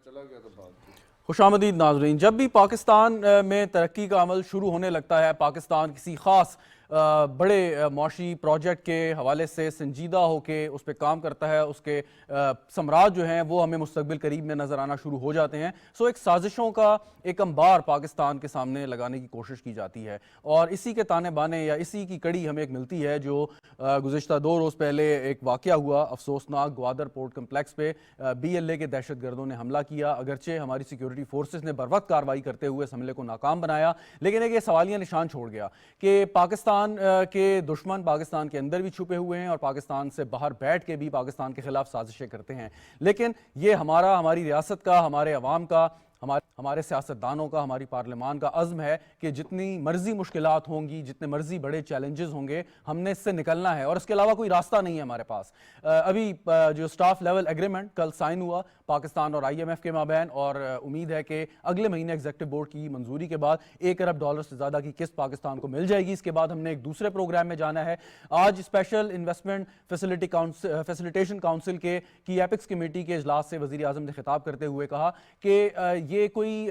خوش آمدید ناظرین. جب بھی پاکستان میں ترقی کا عمل شروع ہونے لگتا ہے، پاکستان کسی خاص بڑے معاشی پروجیکٹ کے حوالے سے سنجیدہ ہو کے اس پہ کام کرتا ہے، اس کے ثمرات جو ہیں وہ ہمیں مستقبل قریب میں نظر آنا شروع ہو جاتے ہیں. ایک سازشوں کا ایک انبار پاکستان کے سامنے لگانے کی کوشش کی جاتی ہے، اور اسی کے تانے بانے یا اسی کی کڑی ہمیں ایک ملتی ہے جو گزشتہ 2 روز پہلے ایک واقعہ ہوا افسوسناک. گوادر پورٹ کمپلیکس پہ BLA کے دہشت گردوں نے حملہ کیا. اگرچہ ہماری سیکیورٹی فورسز نے بروقت کارروائی کرتے ہوئے اس حملے کو ناکام بنایا، لیکن ایک یہ سوالیہ نشان چھوڑ گیا کہ پاکستان کے دشمن پاکستان کے اندر بھی چھپے ہوئے ہیں اور پاکستان سے باہر بیٹھ کے بھی پاکستان کے خلاف سازشیں کرتے ہیں. لیکن یہ ہماری ریاست کا، ہمارے عوام کا، ہمارے سیاستدانوں کا، ہماری پارلیمان کا عزم ہے کہ جتنی مرضی مشکلات ہوں گی، جتنے مرضی بڑے چیلنجز ہوں گے، ہم نے اس سے نکلنا ہے اور اس کے علاوہ کوئی راستہ نہیں ہے ہمارے پاس. ابھی جو سٹاف لیول ایگریمنٹ کل سائن ہوا پاکستان اور IMF کے مابین، اور امید ہے کہ اگلے مہینے ایگزیکٹو بورڈ کی منظوری کے بعد $1 ارب سے زیادہ کی قسط پاکستان کو مل جائے گی. اس کے بعد ہم نے ایک دوسرے پروگرام میں جانا ہے. آج اسپیشل انویسٹمنٹ فیسیلیٹیشن کاؤنسل کی ایپکس کمیٹی کے اجلاس سے وزیر اعظم نے خطاب کرتے ہوئے کہا کہ یہ کوئی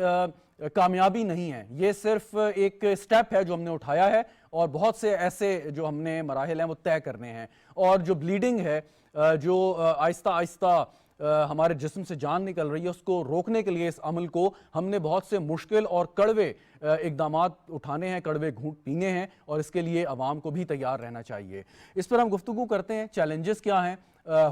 کامیابی نہیں ہے، یہ صرف ایک سٹیپ ہے جو ہم نے اٹھایا ہے، اور بہت سے ایسے جو ہم نے مراحل ہیں وہ طے کرنے ہیں. اور جو بلیڈنگ ہے، جو آہستہ آہستہ ہمارے جسم سے جان نکل رہی ہے، اس کو روکنے کے لیے اس عمل کو ہم نے بہت سے مشکل اور کڑوے اقدامات اٹھانے ہیں، کڑوے گھونٹ پینے ہیں، اور اس کے لیے عوام کو بھی تیار رہنا چاہیے. اس پر ہم گفتگو کرتے ہیں. چیلنجز کیا ہیں؟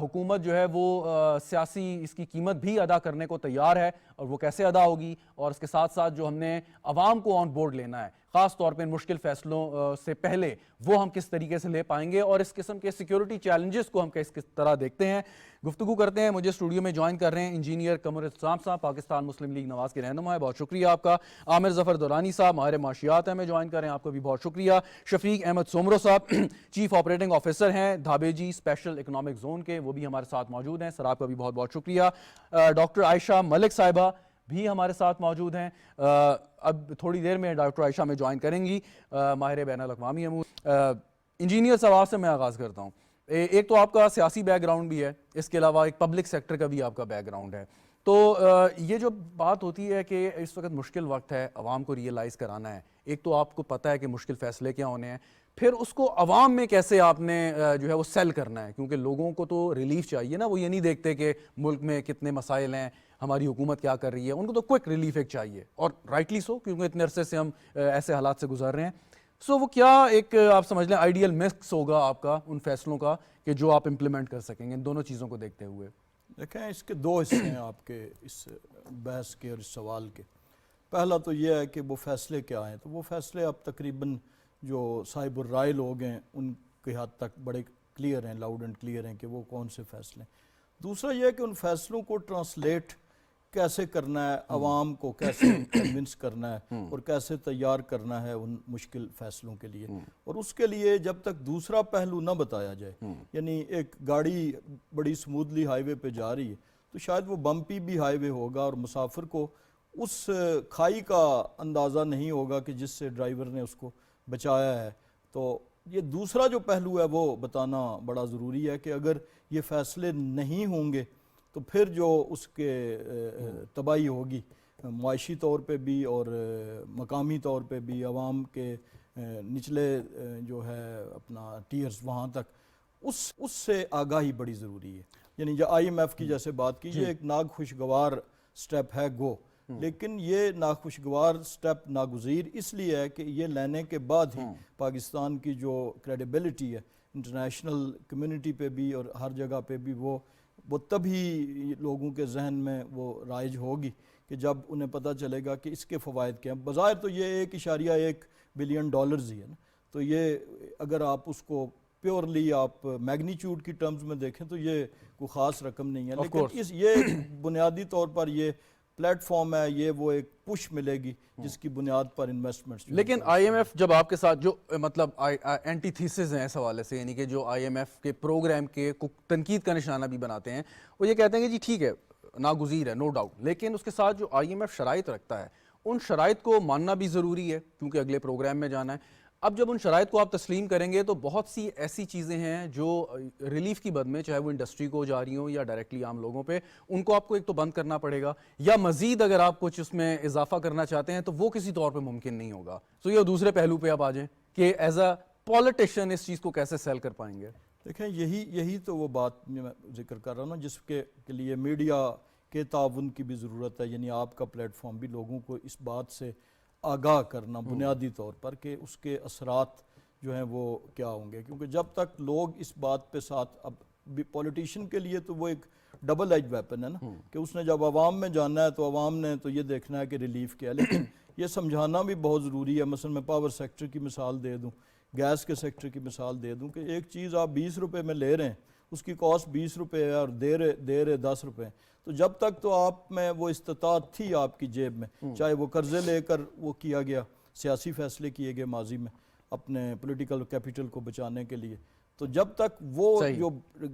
حکومت جو ہے وہ سیاسی اس کی قیمت بھی ادا کرنے کو تیار ہے، اور وہ کیسے ادا ہوگی، اور اس کے ساتھ ساتھ جو ہم نے عوام کو آن بورڈ لینا ہے خاص طور پہ مشکل فیصلوں سے پہلے، وہ ہم کس طریقے سے لے پائیں گے، اور اس قسم کے سیکیورٹی چیلنجز کو ہم کس طرح دیکھتے ہیں. گفتگو کرتے ہیں. مجھے اسٹوڈیو میں جوائن کر رہے ہیں انجینئر قمر الاسلام صاحب، پاکستان مسلم لیگ نواز کے رہنما ہے، بہت شکریہ آپ کا. عامر ظفر دورانی صاحب ماہر معاشیات ہیں، ہمیں جوائن کر رہے ہیں، آپ کو بھی بہت شکریہ. شفیق احمد سومرو صاحب چیف آپریٹنگ آفیسر ہیں دھابیجی اسپیشل اکنامک زون کے، وہ بھی ہمارے ساتھ موجود ہیں. سر آپ کا بھی بہت بہت شکریہ. ڈاکٹر عائشہ ملک صاحبہ بھی ہمارے ساتھ موجود ہیں. اب تھوڑی دیر میں ڈاکٹر عائشہ میں جوائن کریں گی، ماہر بین الاقوامی امور. انجینئر صاحب سے میں آغاز کرتا ہوں. ایک تو آپ کا سیاسی بیک گراؤنڈ بھی ہے، اس کے علاوہ ایک پبلک سیکٹر کا بھی آپ کا بیک گراؤنڈ ہے. تو یہ جو بات ہوتی ہے کہ اس وقت مشکل وقت ہے، عوام کو ریئلائز کرانا ہے. ایک تو آپ کو پتہ ہے کہ مشکل فیصلے کیا ہونے ہیں، پھر اس کو عوام میں کیسے آپ نے جو ہے وہ سیل کرنا ہے، کیونکہ لوگوں کو تو ریلیف چاہیے نا. وہ یہ نہیں دیکھتے کہ ملک میں کتنے مسائل ہیں، ہماری حکومت کیا کر رہی ہے. ان کو تو کوئک ریلیف ایک چاہیے، اور رائٹلی سو، کیونکہ اتنے عرصے سے ہم ایسے حالات سے گزر رہے ہیں. وہ کیا ایک آپ سمجھ لیں آئیڈیل مکس ہوگا آپ کا ان فیصلوں کا کہ جو آپ امپلیمنٹ کر سکیں گے ان دونوں چیزوں کو دیکھتے ہوئے؟ دیکھیں، اس کے 2 حصے ہیں آپ کے اس بحث کے اور اس سوال کے. پہلا تو یہ ہے کہ وہ فیصلے کیا ہیں. تو وہ فیصلے اب تقریباً جو صاحب الرائے لوگ ہیں ان کے حد تک بڑے کلیئر ہیں، لاؤڈ اینڈ کلیئر ہیں کہ وہ کون سے فیصلے ہیں. دوسرا یہ ہے کہ ان فیصلوں کو ٹرانسلیٹ کیسے کرنا ہے، عوام کو کیسے کنونس کرنا ہے، اور کیسے تیار کرنا ہے ان مشکل فیصلوں کے لیے. اور اس کے لیے جب تک دوسرا پہلو نہ بتایا جائے، یعنی ایک گاڑی بڑی سموتھلی ہائی وے پہ جا رہی ہے تو شاید وہ بمپی بھی ہائی وے ہوگا، اور مسافر کو اس کھائی کا اندازہ نہیں ہوگا کہ جس سے ڈرائیور نے اس کو بچایا ہے. تو یہ دوسرا جو پہلو ہے وہ بتانا بڑا ضروری ہے کہ اگر یہ فیصلے نہیں ہوں گے تو پھر جو اس کے تباہی ہوگی معاشی طور پہ بھی اور مقامی طور پہ بھی، عوام کے نچلے جو ہے اپنا ٹیئرز وہاں تک، اس سے آگاہی بڑی ضروری ہے. یعنی جو IMF کی جیسے بات کی، یہ ایک ناخوشگوار سٹیپ ہے گو، لیکن یہ ناخوشگوار سٹیپ ناگزیر اس لیے ہے کہ یہ لینے کے بعد ہی پاکستان کی جو کریڈیبلٹی ہے انٹرنیشنل کمیونٹی پہ بھی اور ہر جگہ پہ بھی، وہ تبھی لوگوں کے ذہن میں وہ رائج ہوگی کہ جب انہیں پتہ چلے گا کہ اس کے فوائد کیا ہیں. بظاہر تو یہ $1.1 بلین ہی ہے نا. تو یہ اگر آپ اس کو پیورلی آپ میگنیچیوڈ کی ٹرمز میں دیکھیں تو یہ کوئی خاص رقم نہیں ہے، لیکن یہ بنیادی طور پر یہ پلیٹ فارم ہے، یہ وہ ایک پش ملے گی جس کی بنیاد پر انویسٹمنٹس. لیکن IMF جب آپ کے ساتھ جو مطلب اینٹی تھیسز ہیں اس حوالے سے، یعنی کہ جو IMF کے پروگرام کے تنقید کا نشانہ بھی بناتے ہیں، وہ یہ کہتے ہیں کہ جی ٹھیک ہے ناگزیر ہے، نو ڈاؤٹ، لیکن اس کے ساتھ جو IMF شرائط رکھتا ہے ان شرائط کو ماننا بھی ضروری ہے کیونکہ اگلے پروگرام میں جانا ہے. اب جب ان شرائط کو آپ تسلیم کریں گے تو بہت سی ایسی چیزیں ہیں جو ریلیف کی بد میں، چاہے وہ انڈسٹری کو جا رہی ہوں یا ڈائریکٹلی عام لوگوں پہ، ان کو آپ کو ایک تو بند کرنا پڑے گا، یا مزید اگر آپ کچھ اس میں اضافہ کرنا چاہتے ہیں تو وہ کسی طور پہ ممکن نہیں ہوگا. سو یہ دوسرے پہلو پہ آپ آ جائیں کہ ایز اے پولیٹیشین اس چیز کو کیسے سیل کر پائیں گے. دیکھیں یہی تو وہ بات میں ذکر کر رہا ہوں نا، جس کے لیے میڈیا کے تعاون کی بھی ضرورت ہے. یعنی آپ کا پلیٹ فارم بھی لوگوں کو اس بات سے آگاہ کرنا بنیادی طور پر کہ اس کے اثرات جو ہیں وہ کیا ہوں گے. کیونکہ جب تک لوگ اس بات پہ ساتھ، اب پولیٹیشین کے لیے تو وہ ایک ڈبل ایج ویپن ہے نا، کہ اس نے جب عوام میں جانا ہے تو عوام نے تو یہ دیکھنا ہے کہ ریلیف کیا ہے، لیکن یہ سمجھانا بھی بہت ضروری ہے. مثلا میں پاور سیکٹر کی مثال دے دوں، گیس کے سیکٹر کی مثال دے دوں کہ ایک چیز آپ 20 روپے میں لے رہے ہیں، اس کی کاسٹ 20 روپے ہے اور دے رہے 10 روپے. تو جب تک تو آپ میں وہ استطاعت تھی آپ کی جیب میں، چاہے وہ قرضے لے کر وہ کیا گیا، سیاسی فیصلے کیے گئے ماضی میں اپنے پولیٹیکل کیپٹل کو بچانے کے لیے، تو جب تک وہ جو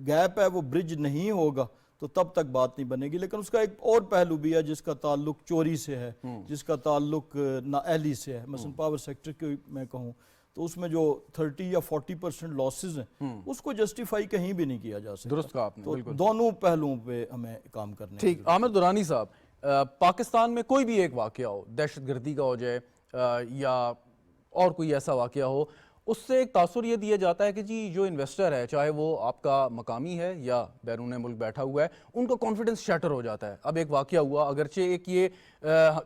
گیپ ہے وہ برج نہیں ہوگا تو تب تک بات نہیں بنے گی. لیکن اس کا ایک اور پہلو بھی ہے جس کا تعلق چوری سے ہے، جس کا تعلق نااہلی سے ہے. مثلا پاور سیکٹر کی میں کہوں تو اس میں جو 30 یا 40% لاسز ہیں اس کو جسٹیفائی کہیں بھی نہیں کیا جا سکتا. درست کہا آپ نے، تو دونوں پہلوؤں پہ ہمیں کام کرنے ہیں. ٹھیک. عامر درانی صاحب، پاکستان میں کوئی بھی ایک واقعہ ہو، دہشت گردی کا ہو جائے یا اور کوئی ایسا واقعہ ہو، اس سے ایک تاثر یہ دیا جاتا ہے کہ جی جو انویسٹر ہے، چاہے وہ آپ کا مقامی ہے یا بیرون ملک بیٹھا ہوا ہے، ان کا کانفیڈنس شیٹر ہو جاتا ہے. اب ایک واقعہ ہوا، اگرچہ ایک یہ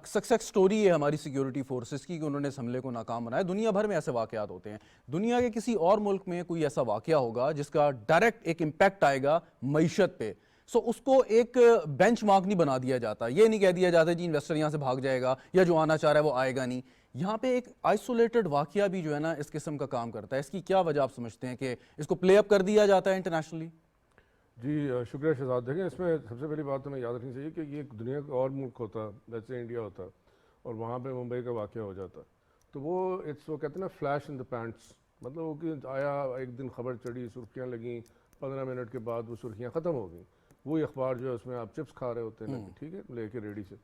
سکسیس سٹوری ہے ہماری سیکیورٹی فورسز کی کہ انہوں نے اس حملے کو ناکام بنایا. دنیا بھر میں ایسے واقعات ہوتے ہیں. دنیا کے کسی اور ملک میں کوئی ایسا واقعہ ہوگا جس کا ڈائریکٹ ایک امپیکٹ آئے گا معیشت پہ، سو اس کو ایک بینچ مارک نہیں بنا دیا جاتا. یہ نہیں کہہ دیا جاتا جی انویسٹر یہاں سے بھاگ جائے گا یا جو آنا چاہ رہا ہے وہ آئے گا نہیں. یہاں پہ ایک آئسولیٹڈ واقعہ بھی جو ہے نا اس قسم کا کام کرتا ہے. اس کی کیا وجہ آپ سمجھتے ہیں کہ اس کو پلے اپ کر دیا جاتا ہے انٹرنیشنلی؟ جی شکریہ شہزاد. دیکھیں اس میں سب سے پہلی بات ہمیں یاد رکھنی چاہیے کہ یہ ایک دنیا کا اور ملک ہوتا، جیسے انڈیا ہوتا، اور وہاں پہ ممبئی کا واقعہ ہو جاتا، تو وہ وہ کہتے ہیں نا فلیش ان دا پینٹس. مطلب وہ کہ آیا ایک دن خبر چڑھی، سرخیاں لگیں، 15 منٹ کے بعد وہ سرخیاں ختم ہو گئیں. وہی اخبار جو ہے اس میں آپ چپس کھا رہے ہوتے ہیں، ٹھیک ہے، لے کے ریڈی سے.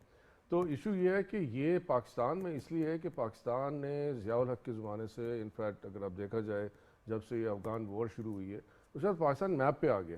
تو ایشو یہ ہے کہ یہ پاکستان میں اس لیے ہے کہ پاکستان نے ضیاء الحق کے زمانے سے، انفیکٹ اگر آپ دیکھا جائے جب سے یہ افغان وار شروع ہوئی ہے اس وقت پاکستان میپ پہ آ گیا.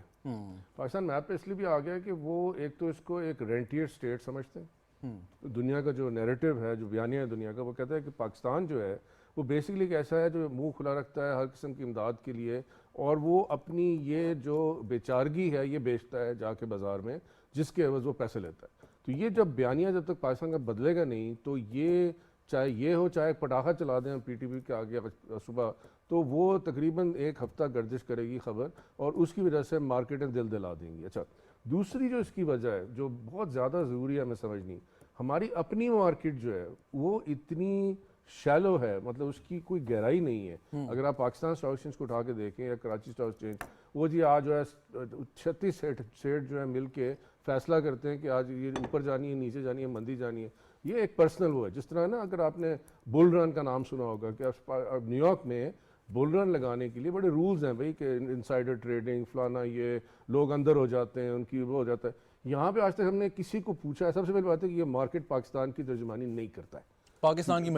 پاکستان میپ پہ اس لیے بھی آ گیا کہ وہ ایک تو اس کو ایک رینٹیئر اسٹیٹ سمجھتے ہیں. دنیا کا جو نیریٹو ہے، جو بیانیہ ہے دنیا کا، وہ کہتا ہے کہ پاکستان جو ہے وہ بیسکلی ایک ایسا ہے جو منہ کھلا رکھتا ہے ہر قسم کی امداد کے لیے، اور وہ اپنی یہ جو بیچارگی ہے یہ بیچتا ہے جا کے بازار میں، جس کے عوض وہ پیسے لیتا ہے. تو یہ جب بیانیہ جب تک پاکستان کا بدلے گا نہیں، تو یہ چاہے یہ ہو، چاہے پٹاخہ چلا دیں پی ٹی وی کے آگے صبح، تو وہ تقریباً ایک ہفتہ گردش کرے گی خبر، اور اس کی وجہ سے مارکیٹیں دل دلا دیں گی. اچھا، دوسری جو اس کی وجہ ہے جو بہت زیادہ ضروری ہے ہمیں سمجھنی، ہماری اپنی مارکیٹ جو ہے وہ اتنی شیلو ہے، مطلب اس کی کوئی گہرائی نہیں ہے. اگر آپ پاکستان اسٹاک ایکسچینج کو اٹھا کے دیکھیں یا کراچی اسٹاک ایکسچینج، وہ جی آج جو ہے 36 سیٹ جو ہے مل کے فیصلہ کرتے ہیں کہ آج یہ اوپر جانی ہے، نیچے جانی ہے، مندی جانی ہے. یہ ایک پرسنل وہ ہے. جس طرح نا اگر آپ نے بل رن کا نام سنا ہوگا کہ نیو یارک میں بل رن لگانے کے لیے بڑے رولز ہیں بھائی، کہ انسائڈر ٹریڈنگ فلانا، یہ لوگ اندر ہو جاتے ہیں، ان کی وہ ہو جاتا ہے. یہاں پہ آج تک ہم نے کسی کو پوچھا ہے، سب سے پہلی بات ہے کہ یہ مارکیٹ پاکستان کی ترجمانی نہیں کرتا ہے. پاکستان کی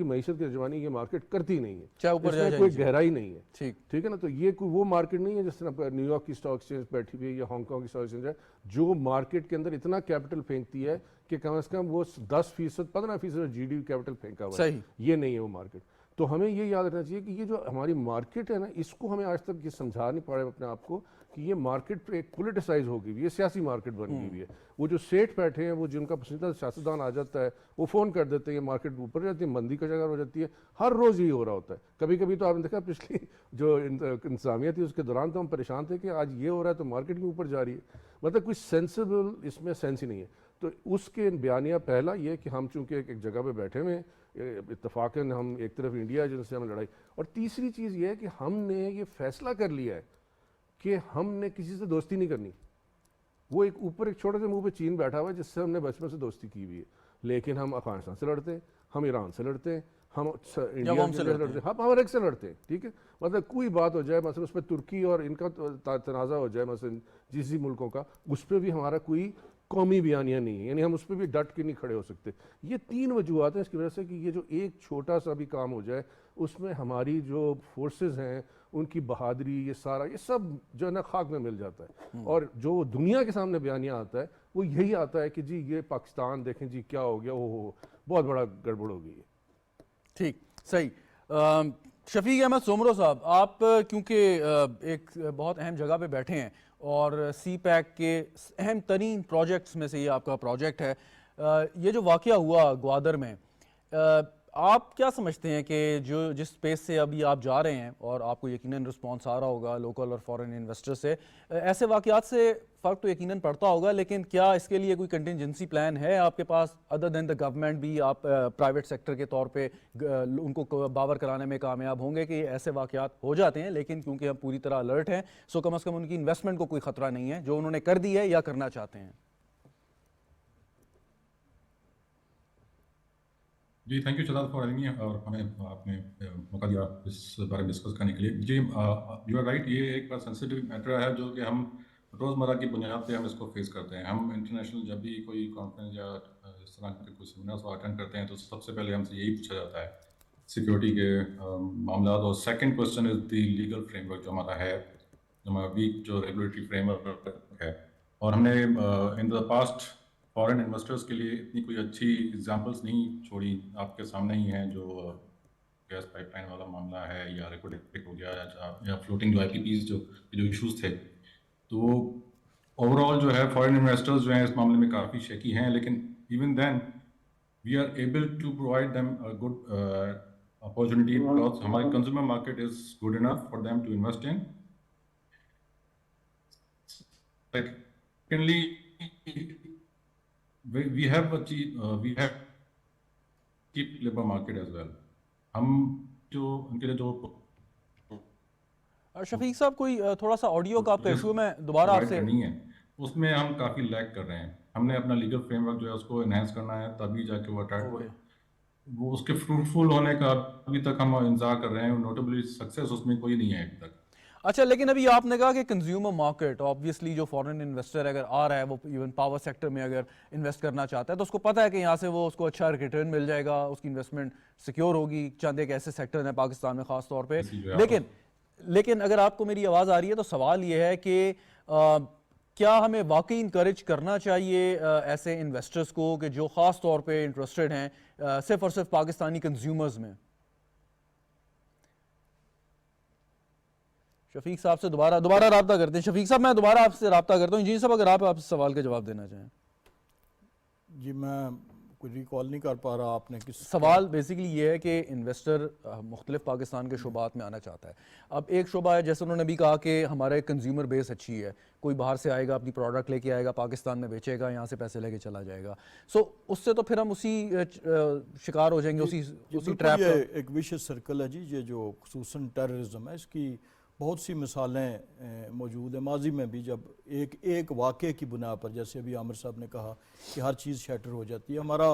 معیشت کی ترجمانی یہ مارکیٹ کرتی نہیں ہے، چاہے اوپر اس میں کوئی گہرائی نہیں ہے. ٹھیک ہے نا. تو یہ کوئی وہ مارکیٹ نہیں ہے جس طرح نیو یارک کی اسٹاک ایکسچینج بیٹھی ہوئی ہے یا ہانگ کانگ کی اسٹاک ایکسچینج ہے، جو مارکیٹ کے اندر اتنا کیپٹل پھینکتی ہے کہ کم از کم وہ 10% 15% جی ڈی کیپٹل پھینکا ہوا ہے. یہ نہیں ہے وہ مارکیٹ. تو ہمیں یہ یاد رکھنا چاہیے کہ یہ جو ہماری مارکیٹ ہے نا، اس کو ہمیں آج تک یہ سمجھا نہیں پا رہے اپنے آپ کو کہ یہ مارکیٹ ایک پولیٹیسائز ہو گئی، یہ سیاسی مارکیٹ بن گئی ہوئی ہے. وہ جو سیٹ بیٹھے ہیں، وہ جن کا پسندیدہ سیاستدان آ جاتا ہے، وہ فون کر دیتے ہیں، یہ مارکیٹ اوپر جاتی ہے، مندی کا شکار ہو جاتی ہے. ہر روز یہی ہو رہا ہوتا ہے. کبھی کبھی تو آپ نے دیکھا پچھلی جو انتظامیہ تھی اس کے دوران تو ہم پریشان تھے کہ آج یہ ہو رہا ہے تو مارکیٹ بھی اوپر جا رہی ہے. مطلب کوئی سینسیبل اس میں سینس ہی نہیں ہے. تو اس کے بیانیہ پہلا یہ کہ ہم چونکہ ایک جگہ پہ بیٹھے ہوئے اتفاقاً ہم ایک طرف انڈیا جن سے ہم لڑائی، اور تیسری چیز یہ ہے کہ ہم نے یہ فیصلہ کر لیا ہے کہ ہم نے کسی سے دوستی نہیں کرنی. وہ ایک اوپر ایک چھوٹے سے منہ پہ چین بیٹھا ہوا ہے جس سے ہم نے بچپن سے دوستی کی ہوئی ہے، لیکن ہم افغانستان سے لڑتے ہیں، ہم ایران سے لڑتے ہیں، ہم انڈیا سے لڑتے ہیں، ہم ہر ایک سے لڑتے ہیں. ٹھیک ہے. مطلب کوئی بات ہو جائے، مثلا اس پہ ترکی اور ان کا تنازع ہو جائے، مثلا جس ملکوں کا، اس پہ بھی ہمارا کوئی قومی بیانیہ نہیں ہے, یعنی ہم اس پہ بھی ڈٹ کے نہیں کھڑے ہو سکتے. یہ 3 وجوہات ہیں اس کی وجہ سے کہ یہ جو ایک چھوٹا سا بھی کام ہو جائے اس میں ہماری جو فورسز ہیں ان کی بہادری, یہ سارا یہ سب جو ہے نا خاک میں مل جاتا ہے. اور جو دنیا کے سامنے بیانیہ آتا ہے وہ یہی آتا ہے کہ جی یہ پاکستان دیکھیں جی کیا ہو گیا, وہ بہت بڑا گڑبڑ ہو گئی ہے. ٹھیک, صحیح. شفیق احمد سومرو صاحب, آپ کیونکہ ایک بہت اہم جگہ پہ بیٹھے ہیں اور سی پیک کے اہم ترین پروجیکٹس میں سے یہ آپ کا پروجیکٹ ہے, یہ جو واقعہ ہوا گوادر میں, آپ کیا سمجھتے ہیں کہ جس اسپیس سے ابھی آپ جا رہے ہیں اور آپ کو یقیناً رسپانس آ رہا ہوگا لوکل اور فارن انویسٹر سے, ایسے واقعات سے فرق تو یقیناً پڑتا ہوگا, لیکن کیا اس کے لیے کوئی کنٹینجنسی پلان ہے آپ کے پاس ادر دین دا گورنمنٹ بھی؟ آپ پرائیویٹ سیکٹر کے طور پہ ان کو باور کرانے میں کامیاب ہوں گے کہ ایسے واقعات ہو جاتے ہیں لیکن کیونکہ ہم پوری طرح الرٹ ہیں سو کم از کم ان کی انویسٹمنٹ کو کوئی خطرہ نہیں ہے جو انہوں نے کر دی ہے یا کرنا چاہتے ہیں؟ جی thank you Shahzad for having اور ہمیں آپ نے موقع دیا اس بارے میں ڈسکس کرنے کے لیے. جی یو آر رائٹ, یہ ایک بڑا سینسیٹیو میٹر ہے جو کہ ہم روزمرہ کی بنیاد پہ ہم اس کو فیس کرتے ہیں. ہم انٹرنیشنل جب بھی کوئی کانفرنس یا اس طرح کے کوئی سیمینارس اٹینڈ کرتے ہیں تو سب سے پہلے ہم سے یہی پوچھا جاتا ہے سیکیورٹی کے معاملات, اور second question is the legal frame work جو ہمارا ہے, جو ہمارا ویک جو ریگولیٹری فریم ورک ہے. اور ہم نے ان دا پاسٹ فارن انویسٹرس کے لیے اتنی کوئی اچھی ایگزامپلس نہیں چھوڑی, آپ کے سامنے ہی ہیں جو گیس پائپ لائن والا معاملہ ہے یا ریکوڈ ہو گیا یا فلوٹنگ جو آئی پی پیز جو ایشوز تھے. تو اوور آل جو ہے فارن انویسٹرز جو ہیں اس معاملے میں کافی شیکی ہیں, لیکن even then we are able to provide them good opportunity because ہماری consumer market is good enough for them to invest in. Secondly we have keep labor market as well. ہم جو ان کے لیے جو شفیق صاحب کوئی تھوڑا سا آڈیو کا آپ کا ایشو, میں دوبارہ آپ سے نہیں ہے اس میں ہم کافی لیگ کر رہے ہیں. ہم نے اپنا لیگل فریم ورک جو ہے اس کو انہینس کرنا ہے تبھی جا کے وہ اس کے فروٹفل ہونے کا ابھی تک ہم انتظار کر رہے ہیں. نوٹیبلی سکسیس اس میں کوئی نہیں ہے ابھی تک. اچھا, لیکن ابھی آپ نے کہا کہ کنزیومر مارکیٹ آبویسلی جو فارن انویسٹر اگر آ رہا ہے وہ ایون پاور سیکٹر میں اگر انویسٹ کرنا چاہتا ہے تو اس کو پتہ ہے کہ یہاں سے وہ اس کو اچھا ریٹرن مل جائے گا, اس کی انویسٹمنٹ سیکیور ہوگی. چند ایک ایسے سیکٹر ہیں پاکستان میں خاص طور پہ, لیکن اگر آپ کو میری آواز آ رہی ہے تو سوال یہ ہے کہ کیا ہمیں واقعی انکریج کرنا چاہیے ایسے انویسٹرز کو کہ جو خاص طور پہ انٹرسٹڈ ہیں صرف اور صرف پاکستانی کنزیومرز میں؟ شفیق صاحب سے دوبارہ رابطہ کرتے ہیں. شفیق صاحب میں دوبارہ آپ سے رابطہ کرتا ہوں. انجینئر صاحب اگر آپ اس سوال کا جواب دینا چاہیں. جی میں کوئی ریکال نہیں کر پا رہا آپ نے کس سوال بیسیکلی یہ ہے کہ انویسٹر مختلف پاکستان کے شعبات میں آنا چاہتا ہے. اب ایک شعبہ ہے جیسے انہوں نے بھی کہا کہ ہمارا ایک کنزیومر بیس اچھی ہے, کوئی باہر سے آئے گا اپنی پروڈکٹ لے کے آئے گا پاکستان میں بیچے گا, یہاں سے پیسے لے کے چلا جائے گا, سو اس سے تو پھر ہم اسی شکار ہو جائیں گے, اسی ٹریپ. یہ ایک ویشیس سرکل ہے جی, یہ جو خصوصاً ٹیررزم ہے اس کی بہت سی مثالیں موجود ہیں ماضی میں بھی, جب ایک واقعے کی بنا پر, جیسے ابھی عامر صاحب نے کہا کہ ہر چیز شیٹر ہو جاتی ہے. ہمارا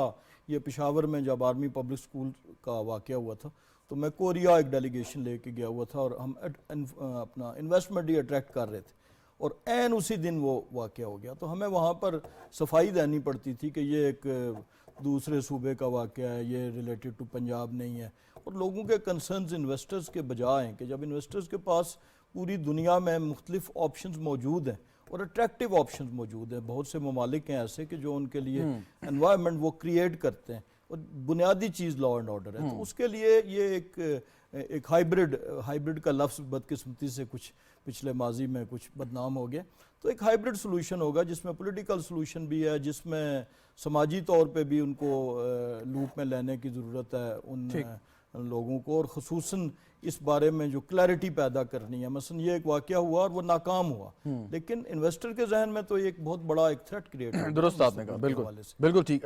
یہ پشاور میں جب آرمی پبلک سکول کا واقعہ ہوا تھا تو میں کوریا ایک ڈیلیگیشن لے کے گیا ہوا تھا اور ہم اپنا انویسٹمنٹ ہی اٹریکٹ کر رہے تھے اور عین اسی دن وہ واقعہ ہو گیا. تو ہمیں وہاں پر صفائی دینی پڑتی تھی کہ یہ ایک دوسرے صوبے کا واقعہ ہے, یہ ریلیٹڈ ٹو پنجاب نہیں ہے. اور لوگوں کے کنسرنز انویسٹرز کے بجائے ہیں کہ جب انویسٹرز کے پاس پوری دنیا میں مختلف آپشنز موجود ہیں اور اٹریکٹیو آپشنز موجود ہیں, بہت سے ممالک ہیں ایسے کہ جو ان کے لیے انوائرمنٹ وہ کریٹ کرتے ہیں, اور بنیادی چیز لا اینڈ آرڈر ہے. تو اس کے لیے یہ ایک ہائیبرڈ کا لفظ بدقسمتی سے کچھ پچھلے ماضی میں کچھ بدنام ہو گیا. تو ایک ہائیبرڈ سلوشن ہوگا جس میں پولیٹیکل سلوشن بھی ہے, جس میں سماجی طور پہ بھی ان کو لوپ میں لینے کی ضرورت ہے ان لوگوں کو, اور خصوصاً اس بارے میں جو کلیئرٹی پیدا کرنی ہے. مثلا یہ ایک واقعہ ہوا اور وہ ناکام ہوا, لیکن انویسٹر کے ذہن میں تو ایک بہت بڑا ایک تھریٹ کریٹ ہے. درست آپ نے کہا, بالکل ٹھیک.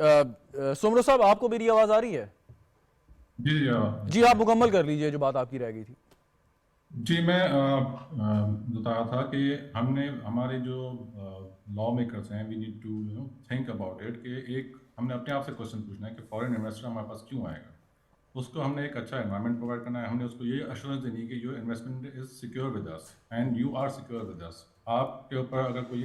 سومرو صاحب آپ کو میری آواز آ رہی ہے؟ جی آپ مکمل کر لیجئے جو بات آپ کی رہ گئی تھی. جی میں بتا رہا تھا کہ ہم نے ہمارے جو لا میکرز ہیں we need to think about it کہ ایک ہم نے اپنے آپ سے کوشچن پوچھنا ہے کہ فارن انویسٹر ہمارے پاس کیوں آئے گا. اس کو ہم نے ایک اچھا انوائرمنٹ پرووائڈ کرنا ہے. ہم نے اس کو یہ ایشورنس دینی ہے کہ your investment is secure with us and you are secure with us. آپ کے اوپر اگر کوئی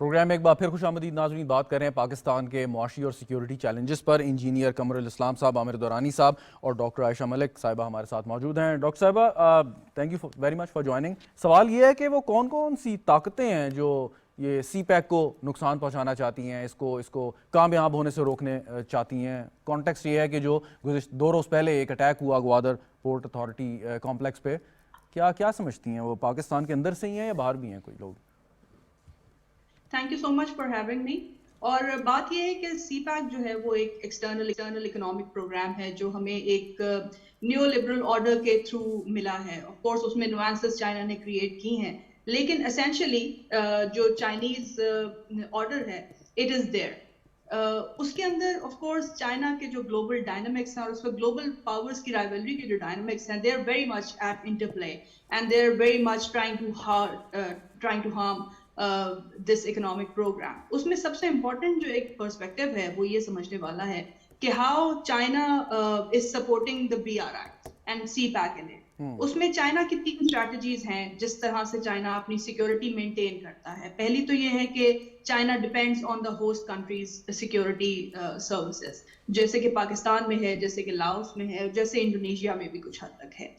پروگرام میں ایک بار پھر خوش آمدید ناظرین. بات کر رہے ہیں پاکستان کے معاشی اور سیکیورٹی چیلنجز پر. انجینئر قمر الاسلام صاحب, عامر دورانی صاحب اور ڈاکٹر عائشہ ملک صاحبہ ہمارے ساتھ موجود ہیں. ڈاکٹر صاحبہ, thank you very much for joining. سوال یہ ہے کہ وہ کون کون سی طاقتیں ہیں جو یہ سی پیک کو نقصان پہنچانا چاہتی ہیں, اس کو کامیاب ہونے سے روکنے چاہتی ہیں. کانٹیکسٹ یہ ہے کہ جو گزشتہ 2 روز پہلے ایک اٹیک ہوا گوادر پورٹ اتھارٹی کمپلیکس پہ, کیا سمجھتی ہیں وہ پاکستان کے اندر سے ہی ہیں یا باہر بھی ہیں کوئی لوگ؟ Thank you so much for having me. اور بات یہ ہے کہ سی پیک جو ہے وہ ایک ایکسٹرنل اکنامک پروگرام ہے جو ہمیں ایک نیو لبرل آرڈر کے تھرو ملا ہے. آف کورس اس میں نوانسز چائنا نے کریٹ کی ہیں, لیکن اسینشلی جو چائنیز آرڈر ہے اٹ از دیئر. اس کے اندر آف کورس چائنا کے جو گلوبل ڈائنامکس ہیں اور اس میں گلوبل پاورز کی رائیولری کے جو ڈائنامکس ہیں, they are very much at interplay and they are very much trying to harm this economic programme. اس میں سب سے امپورٹنٹ جو ایک پرسپیکٹو ہے وہ یہ سمجھنے والا ہے کہ how China is supporting the BRI and CPEC in it. اس میں چائنا کی 3 اسٹریٹجیز ہیں جس طرح سے چائنا اپنی سیکیورٹی مینٹین کرتا ہے. پہلی تو یہ ہے کہ China depends on the host countries security services, جیسے کہ پاکستان میں ہے, جیسے کہ لاؤس میں ہے, جیسے انڈونیشیا میں بھی کچھ حد تک ہے,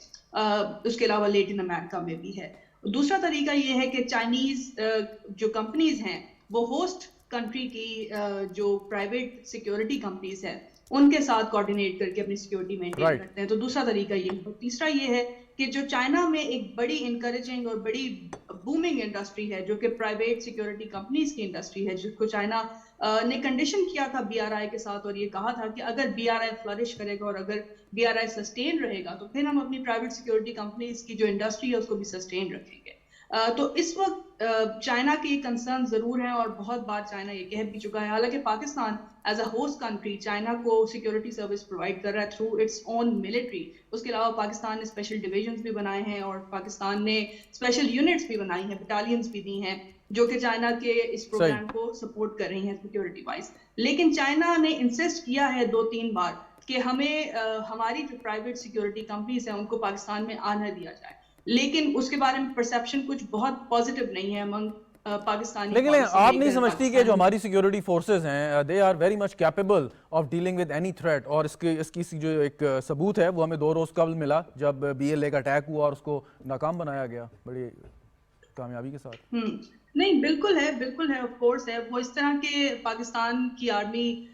اس کے علاوہ لیٹن امریکہ میں بھی ہے. دوسرا طریقہ یہ ہے کہ چائنیز جو کمپنیز ہیں وہ ہوسٹ کنٹری کی جو پرائیویٹ سیکیورٹی کمپنیز ہیں ان کے ساتھ کوآرڈینیٹ کر کے اپنی سیکیورٹی مینٹین کرتے ہیں. تو دوسرا طریقہ یہ ہے. تیسرا یہ ہے کہ جو چائنا میں ایک بڑی انکریجنگ اور بڑی بومنگ انڈسٹری ہے جو کہ پرائیویٹ سیکیورٹی کمپنیز کی انڈسٹری ہے, جس کو چائنا نے کنڈیشن کیا تھا BRI کے ساتھ, اور یہ کہا تھا کہ اگر BRI فلرش کرے گا اور اگر BRI سسٹین رہے گا تو پھر ہم اپنی پرائیویٹ سیکیورٹی کمپنیز کی جو انڈسٹری ہے اس کو بھی سسٹین رکھیں گے. تو اس وقت چائنا کی کنسرن ضرور ہیں اور بہت بار چائنا یہ کہہ بھی چکا ہے. حالانکہ Pakistan as a host country China کو سیکیورٹی سروس پرووائڈ کر رہا ہے تھرو اٹس اون ملٹری. اس کے علاوہ پاکستان نے اسپیشل ڈویژنز بھی بنائے ہیں اور پاکستان نے اسپیشل یونٹس بھی بنائی ہیں, بٹالینز بھی دی ہیں جو کہ چائنا کے اس پروگرام کو سپورٹ کر رہی ہیں سیکیورٹی وائز. لیکن چائنا نے انسسٹ کیا ہے 2-3 بار کہ ہمیں ہماری جو پرائیویٹ سیکیورٹی کمپنیز ہیں ان کو پاکستان میں آنا دیا جائے, لیکن اس کے بارے میں پرسیپشن کچھ بہت پازیٹیو نہیں ہے امنگ پاکستانی. لیکن آپ نہیں سمجھتی کہ جو ہماری سیکیورٹی فورسز ہیں they are very much capable of dealing with any threat, اور اس کی جو ایک ثبوت ہے وہ ہمیں 2 روز قبل ملا جب BLA کا اٹیک ہوا اور اس کو ناکام بنایا گیا بڑی کامیابی کے ساتھ. نہیں, بالکل ہے آف کورس ہے. وہ اس طرح کے پاکستان کی آرمی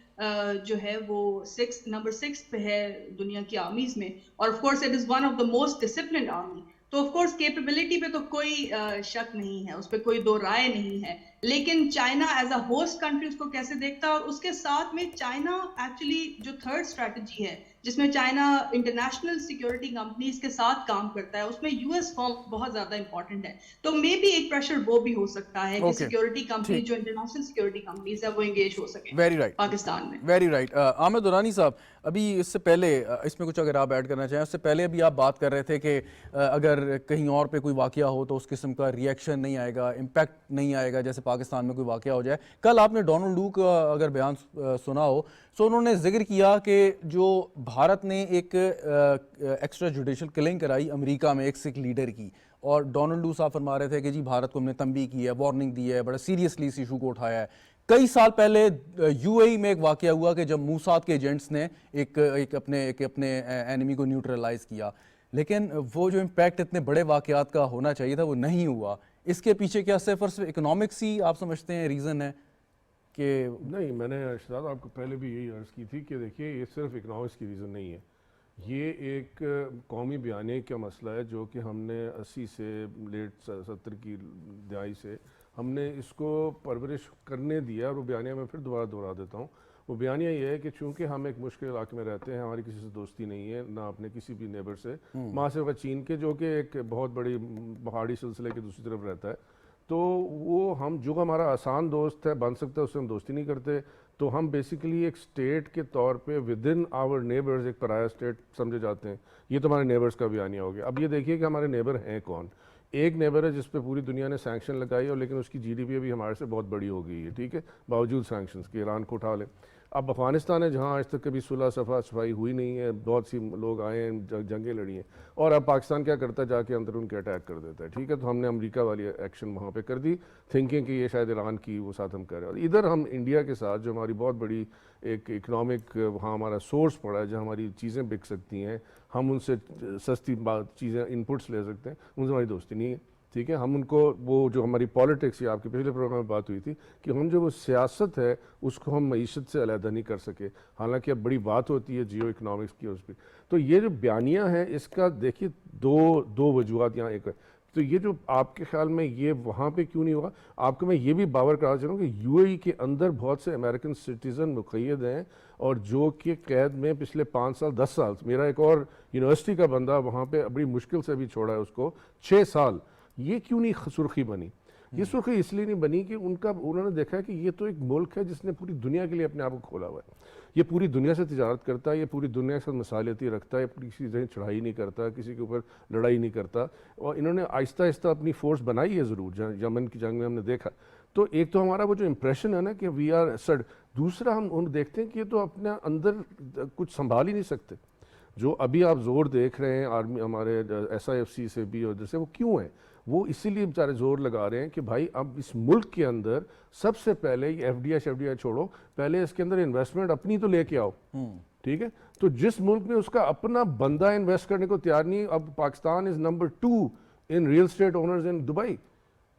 جو ہے وہ نمبر 6 پہ ہے دنیا کی آرمیز میں, اور of course it is one of the most disciplined army. تو آف کورس کیپیبلٹی پہ تو کوئی شک نہیں ہے, اس پہ کوئی 2 رائے نہیں ہے. لیکن China as a host country اس کو کیسے دیکھتا ہے, اور اس کے ساتھ میں چائنا ایکچولی جو 3rd اسٹریٹجی ہے جس میں چائنا انٹرنیشنل سیکیورٹی کمپنیز کے ساتھ کام کرتا ہے, اس میں US فارم بہت زیادہ امپورٹنٹ ہے. تو مے بی ایک پریشر وہ بھی ہو سکتا ہے کہ سیکیورٹی کمپنی جو انٹرنیشنل سیکیورٹی کمپنیز ہے وہ انگیج ہو سکیں پاکستان میں. Very right. عامر دورانی صاحب, ابھی اس سے پہلے اس میں کچھ اگر آپ ایڈ کرنا چاہیں, اس سے پہلے ابھی آپ بات کر رہے تھے کہ اگر کہیں اور پہ کوئی واقعہ ہو تو اس قسم کا ریئیکشن نہیں آئے گا, امپیکٹ نہیں آئے گا جیسے پاکستان میں کوئی واقعہ ہو جائے. کل آپ نے ڈونلڈ لو کا اگر بیان سنا ہو تو انہوں نے ذکر کیا کہ جو بھارت نے ایک ایکسٹرا جوڈیشل کلنگ کرائی امریکہ میں ایک سکھ لیڈر کی, اور ڈونلڈ لو صاحب فرما رہے تھے کہ جی بھارت کو ہم نے تنبیہ کی ہے, وارننگ دی ہے, بڑا سیریسلی اس ایشو کو اٹھایا ہے. کئی سال پہلے UAE میں ایک واقعہ ہوا کہ جب موساد کے ایجنٹس نے ایک اپنے اینیمی کو نیوٹرلائز کیا, لیکن وہ جو امپیکٹ اتنے بڑے واقعات کا ہونا چاہیے تھا وہ نہیں ہوا. اس کے پیچھے کیا صرف اور صرف اکنامکس ہی آپ سمجھتے ہیں ریزن ہے کہ نہیں؟ میں نے شہزاد آپ کو پہلے بھی یہی عرض کی تھی کہ دیکھیے یہ صرف اکنامکس کی ریزن نہیں ہے, یہ ایک قومی بیانیے کا مسئلہ ہے جو کہ ہم نے 80 سے لیٹ 70 کی دہائی سے ہم نے اس کو پرورش کرنے دیا. اور وہ بیانیہ میں پھر دوبارہ دہرا دیتا ہوں. وہ بیانیہ یہ ہے کہ چونکہ ہم ایک مشکل علاقے میں رہتے ہیں, ہماری کسی سے دوستی نہیں ہے, نہ اپنے کسی بھی نیبر سے, ماں سے چین کے جو کہ ایک بہت بڑی پہاڑی سلسلے کے دوسری طرف رہتا ہے, تو وہ ہم جو ہمارا آسان دوست ہے بن سکتا ہے اس سے ہم دوستی نہیں کرتے. تو ہم بیسیکلی ایک اسٹیٹ کے طور پہ ود ان آور نیبرز ایک پرایا اسٹیٹ سمجھے جاتے ہیں. یہ تو ہمارے نیبرز کا بیانیہ ہو گیا. اب یہ دیکھیے کہ ہمارے نیبر ہیں کون. ایک نیبر ہے جس پہ پوری دنیا نے سینکشن لگائی اور لیکن اس کی GDP بھی ہمارے سے بہت بڑی ہو گئی ہے, ٹھیک ہے, باوجود سینکشنز کے. ایران کو اٹھا لیں. اب افغانستان ہے جہاں آج تک کبھی صلح صفائی ہوئی نہیں ہے, بہت سی لوگ آئے ہیں, جنگیں لڑی ہیں, اور اب پاکستان کیا کرتا ہے, جا کے اندر ان کے اٹیک کر دیتا ہے. ٹھیک ہے, تو ہم نے امریکہ والی ایکشن وہاں پہ کر دی, تھنکنگ کہ یہ شاید ایران کی وہ ساتھ ہم کر رہے ہیں. اور ادھر ہم انڈیا کے ساتھ جو ہماری بہت بڑی ایک اکنامک وہاں ہمارا سورس پڑا ہے, جہاں ہماری چیزیں بک سکتی ہیں, ہم ان سے سستی چیزیں انپٹس لے سکتے ہیں, ان سے ہماری دوستی نہیں ہے. ٹھیک ہے, ہم ان کو وہ جو ہماری پالیٹکس, یا آپ کے پچھلے پروگرام میں بات ہوئی تھی کہ ہم جو وہ سیاست ہے اس کو ہم معیشت سے علیحدہ نہیں کر سکے, حالانکہ اب بڑی بات ہوتی ہے جیو اکنامکس کی اس پہ. تو یہ جو بیانیہ ہے اس کا دیکھیے دو وجوہات یہاں ایک ہے. تو یہ جو آپ کے خیال میں یہ وہاں پہ کیوں نہیں ہوگا, آپ کو میں یہ بھی باور کرانا چاہوں کہ یو اے ای کے اندر بہت سے امریکن سٹیزن مقید ہیں, اور جو کہ قید میں پچھلے 5 سال 10 سال, میرا ایک اور یونیورسٹی کا بندہ وہاں پہ بڑی مشکل سے بھی چھوڑا ہے اس کو 6 سال. یہ کیوں نہیں سرخی بنی؟ یہ سرخی اس لیے نہیں بنی کہ انہوں نے دیکھا کہ یہ تو ایک ملک ہے جس نے پوری دنیا کے لیے اپنے آپ کو کھولا ہوا ہے, یہ پوری دنیا سے تجارت کرتا ہے, یہ پوری دنیا کے ساتھ مصالحتی رکھتا ہے, کسی سے چڑھائی نہیں کرتا, کسی کے اوپر لڑائی نہیں کرتا, اور انہوں نے آہستہ آہستہ اپنی فورس بنائی ہے ضرور, یمن کی جنگ میں ہم نے دیکھا. تو ایک تو ہمارا وہ جو امپریشن ہے نا کہ وی آر سڈ, دوسرا ہم دیکھتے ہیں کہ یہ تو اپنے اندر کچھ سنبھال ہی نہیں سکتے. جو ابھی آپ زور دیکھ رہے ہیں آرمی ہمارے ایس آئی ایف سی سے بھی, اور جیسے وہ کیوں ہیں, وہ اسی لیے بیچارے زور لگا رہے ہیں کہ بھائی اب اس ملک کے اندر سب سے پہلے یہ ایف ڈی آئی چھوڑو, پہلے اس کے اندر انویسٹمنٹ اپنی تو لے کے آؤ. ٹھیک ہے, تو جس ملک میں اس کا اپنا بندہ انویسٹ کرنے کو تیار نہیں, اب Pakistan is number 2 in real estate owners in Dubai,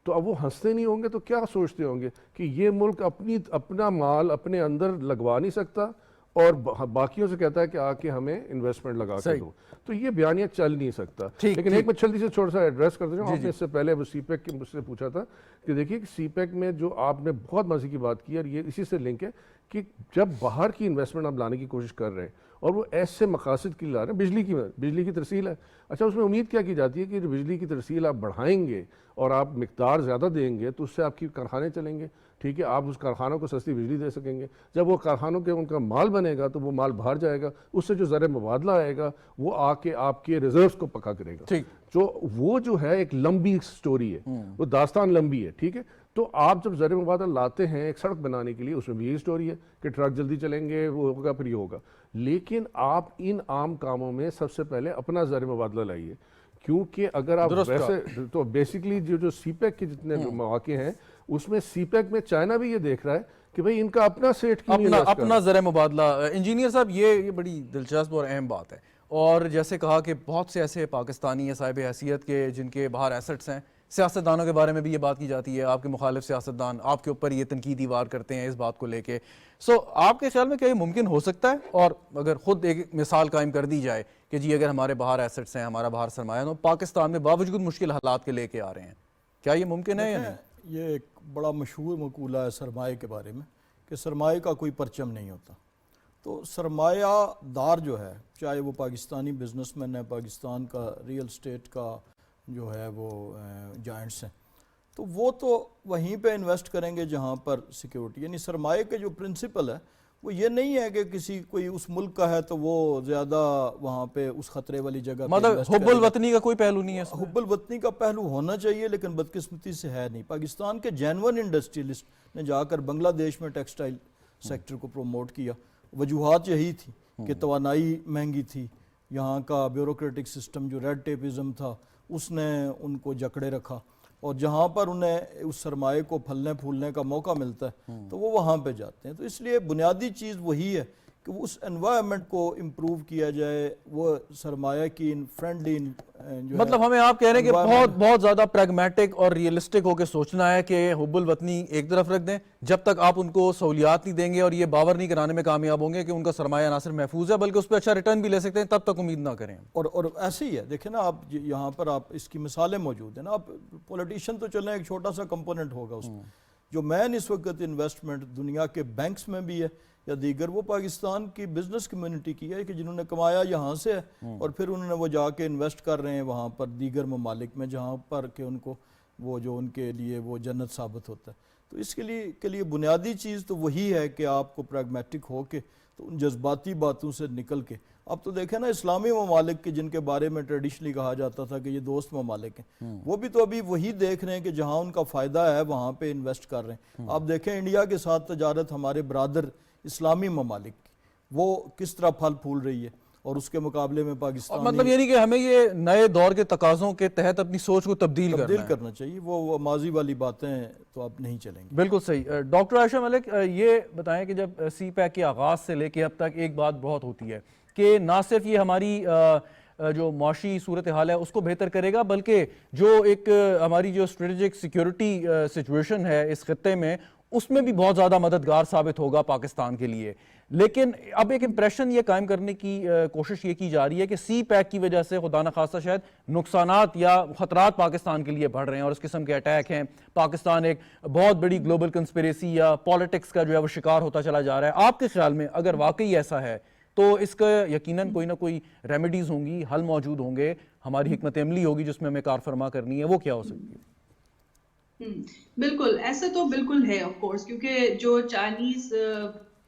تو اب وہ ہنستے نہیں ہوں گے تو کیا سوچتے ہوں گے کہ یہ ملک اپنا مال اپنے اندر لگوا نہیں سکتا, اور باقیوں سے کہتا ہے کہ آ کے ہمیں انویسٹمنٹ لگا کے دو. تو یہ بیانیہ چل نہیں سکتا. لیکن ایک میں جلدی سے چھوٹا سا ایڈریس کر دوں, آپ نے اس سے پہلے وہ سی پیک مجھ سے پوچھا تھا کہ دیکھیے کہ سی پیک میں جو آپ نے بہت مزے کی بات کی, اور یہ اسی سے لنک ہے کہ جب باہر کی انویسٹمنٹ آپ لانے کی کوشش کر رہے ہیں اور وہ ایسے مقاصد کے لیے لا رہے ہیں, بجلی کی ترسیل ہے, اچھا اس میں امید کیا کی جاتی ہے کہ بجلی کی ترسیل آپ بڑھائیں گے اور آپ مقدار زیادہ دیں گے تو اس سے آپ کی کارخانے چلیں گے. ٹھیک ہے, آپ اس کارخانوں کو سستی بجلی دے سکیں گے. جب وہ کارخانوں کے ان کا مال بنے گا تو وہ مال باہر جائے گا, اس سے جو زر مبادلہ آئے گا وہ آ کے آپ کے ریزروز کو پکا کرے گا. وہ جو ہے ایک لمبی سٹوری ہے, وہ داستان لمبی ہے. ٹھیک ہے, تو آپ جب زر مبادلہ لاتے ہیں ایک سڑک بنانے کے لیے, اس میں بھی یہی سٹوری ہے کہ ٹرک جلدی چلیں گے, وہ ہوگا, پھر یہ ہوگا. لیکن آپ ان عام کاموں میں سب سے پہلے اپنا زر مبادلہ لائیے, کیونکہ اگر آپ ویسے تو بیسیکلی جو سی پیک کے جتنے مواقع ہیں اس میں سی پیک میں چائنا بھی یہ دیکھ رہا ہے کہ بھئی ان کا اپنا سیٹ کیوں نہیں اپنا زر مبادلہ. انجینئر صاحب یہ بڑی دلچسپ اور اہم بات ہے, اور جیسے کہا کہ بہت سے ایسے پاکستانی ہیں صاحب حیثیت کے جن کے باہر ایسٹس ہیں, سیاستدانوں کے بارے میں بھی یہ بات کی جاتی ہے, آپ کے مخالف سیاستدان آپ کے اوپر یہ تنقیدی وار کرتے ہیں اس بات کو لے کے. آپ کے خیال میں کیا یہ ممکن ہو سکتا ہے, اور اگر خود ایک مثال قائم کر دی جائے کہ جی اگر ہمارے باہر ایسٹس ہیں, ہمارا باہر سرمایہ, تو پاکستان میں باوجود مشکل حالات کے لے کے آ رہے ہیں, کیا یہ ممکن ہے یا نہیں؟ یہ ایک بڑا مشہور مقولہ ہے سرمایہ کے بارے میں کہ سرمایہ کا کوئی پرچم نہیں ہوتا. تو سرمایہ دار جو ہے, چاہے وہ پاکستانی بزنس مین ہے, پاکستان کا ریئل اسٹیٹ کا جو ہے وہ جائنٹس ہیں, تو وہ تو وہیں پہ انویسٹ کریں گے جہاں پر سیکیورٹی, یعنی سرمایہ کے جو پرنسپل ہے وہ یہ نہیں ہے کہ کوئی اس ملک کا ہے تو وہ زیادہ وہاں پہ اس خطرے والی جگہ پہ مطلب حب الوطنی کا کوئی پہلو نہیں ہے. حب الوطنی کا پہلو ہونا چاہیے, لیکن بدقسمتی سے ہے نہیں. پاکستان کے جینون انڈسٹریلسٹ نے جا کر بنگلہ دیش میں ٹیکسٹائل سیکٹر کو پروموٹ کیا. وجوہات یہی تھی کہ توانائی مہنگی تھی, یہاں کا بیوروکریٹک سسٹم جو ریڈ ٹیپزم تھا اس نے ان کو جکڑے رکھا, اور جہاں پر انہیں اس سرمایہ کو پھلنے پھولنے کا موقع ملتا ہے تو وہ وہاں پہ جاتے ہیں. تو اس لیے بنیادی چیز وہی ہے کہ اس انوائرمنٹ کو امپروو کیا جائے, وہ سرمایہ کی فرینڈلی مطلب ہمیں آپ کہہ رہے ہیں کہ بہت زیادہ پریگمیٹک اور ریئلسٹک ہو کے سوچنا ہے کہ حب الوطنی ایک طرف رکھ دیں, جب تک آپ ان کو سہولیات نہیں دیں گے اور یہ باور نہیں کرانے میں کامیاب ہوں گے کہ ان کا سرمایہ نہ صرف محفوظ ہے بلکہ اس پہ اچھا ریٹرن بھی لے سکتے ہیں, تب تک امید نہ کریں. اور ایسے ہی ہے, دیکھیں نا آپ یہاں پر آپ اس کی مثالیں موجود ہیں نا. آپ پولیٹیشین تو چلیں ایک چھوٹا سا کمپوننٹ ہوگا اس میں, جو مین اس وقت انویسٹمنٹ دنیا کے بینکس میں بھی ہے یا دیگر, وہ پاکستان کی بزنس کمیونٹی کی ہے کہ جنہوں نے کمایا یہاں سے ہے اور پھر انہوں نے وہ جا کے انویسٹ کر رہے ہیں وہاں پر دیگر ممالک میں جہاں پر کہ ان کو وہ جو ان کے لیے وہ جنت ثابت ہوتا ہے. تو اس کے لیے بنیادی چیز تو وہی ہے کہ آپ کو پریگمیٹک ہو کے تو ان جذباتی باتوں سے نکل کے, اب تو دیکھیں نا اسلامی ممالک کے جن کے بارے میں ٹریڈیشنلی کہا جاتا تھا کہ یہ دوست ممالک ہیں, وہ بھی تو ابھی وہی دیکھ رہے ہیں کہ جہاں ان کا فائدہ ہے وہاں پہ انویسٹ کر رہے ہیں. آپ دیکھیں انڈیا کے ساتھ تجارت ہمارے برادر اسلامی ممالک کی وہ کس طرح پھل پھول رہی ہے اور اس کے مقابلے میں اور پاکستان مطلب یہ نہیں کہ ہمیں یہ نئے دور کے تقاضوں کے تحت اپنی سوچ کو تبدیل کرنا چاہیے. وہ ماضی والی باتیں تو اب نہیں چلیں گی. بالکل صحیح. ڈاکٹر عائشہ ملک یہ بتائیں کہ جب سی پیک کے آغاز سے لے کے اب تک ایک بات بہت ہوتی ہے کہ نہ صرف یہ ہماری جو معاشی صورتحال ہے اس کو بہتر کرے گا بلکہ جو ایک ہماری جو اسٹریٹجک سیکیورٹی سچویشن ہے اس خطے میں اس میں بھی بہت زیادہ مددگار ثابت ہوگا پاکستان کے لیے. لیکن اب ایک امپریشن یہ قائم کرنے کی کوشش یہ کی جا رہی ہے کہ سی پیک کی وجہ سے خدا نخواستہ شاید نقصانات یا خطرات پاکستان کے لیے بڑھ رہے ہیں اور اس قسم کے اٹیک ہیں. پاکستان ایک بہت بڑی گلوبل کنسپیریسی یا پالیٹکس کا جو ہے وہ شکار ہوتا چلا جا رہا ہے. آپ کے خیال میں اگر واقعی ایسا ہے تو اس کا یقیناً کوئی نہ کوئی ریمیڈیز ہوں گی, حل موجود ہوں گے, ہماری حکمت عملی ہوگی جس میں ہمیں کار فرما کرنی ہے, وہ کیا ہو سکتی ہے؟ بالکل ایسا تو بالکل ہے آف کورس, کیونکہ جو چائنیز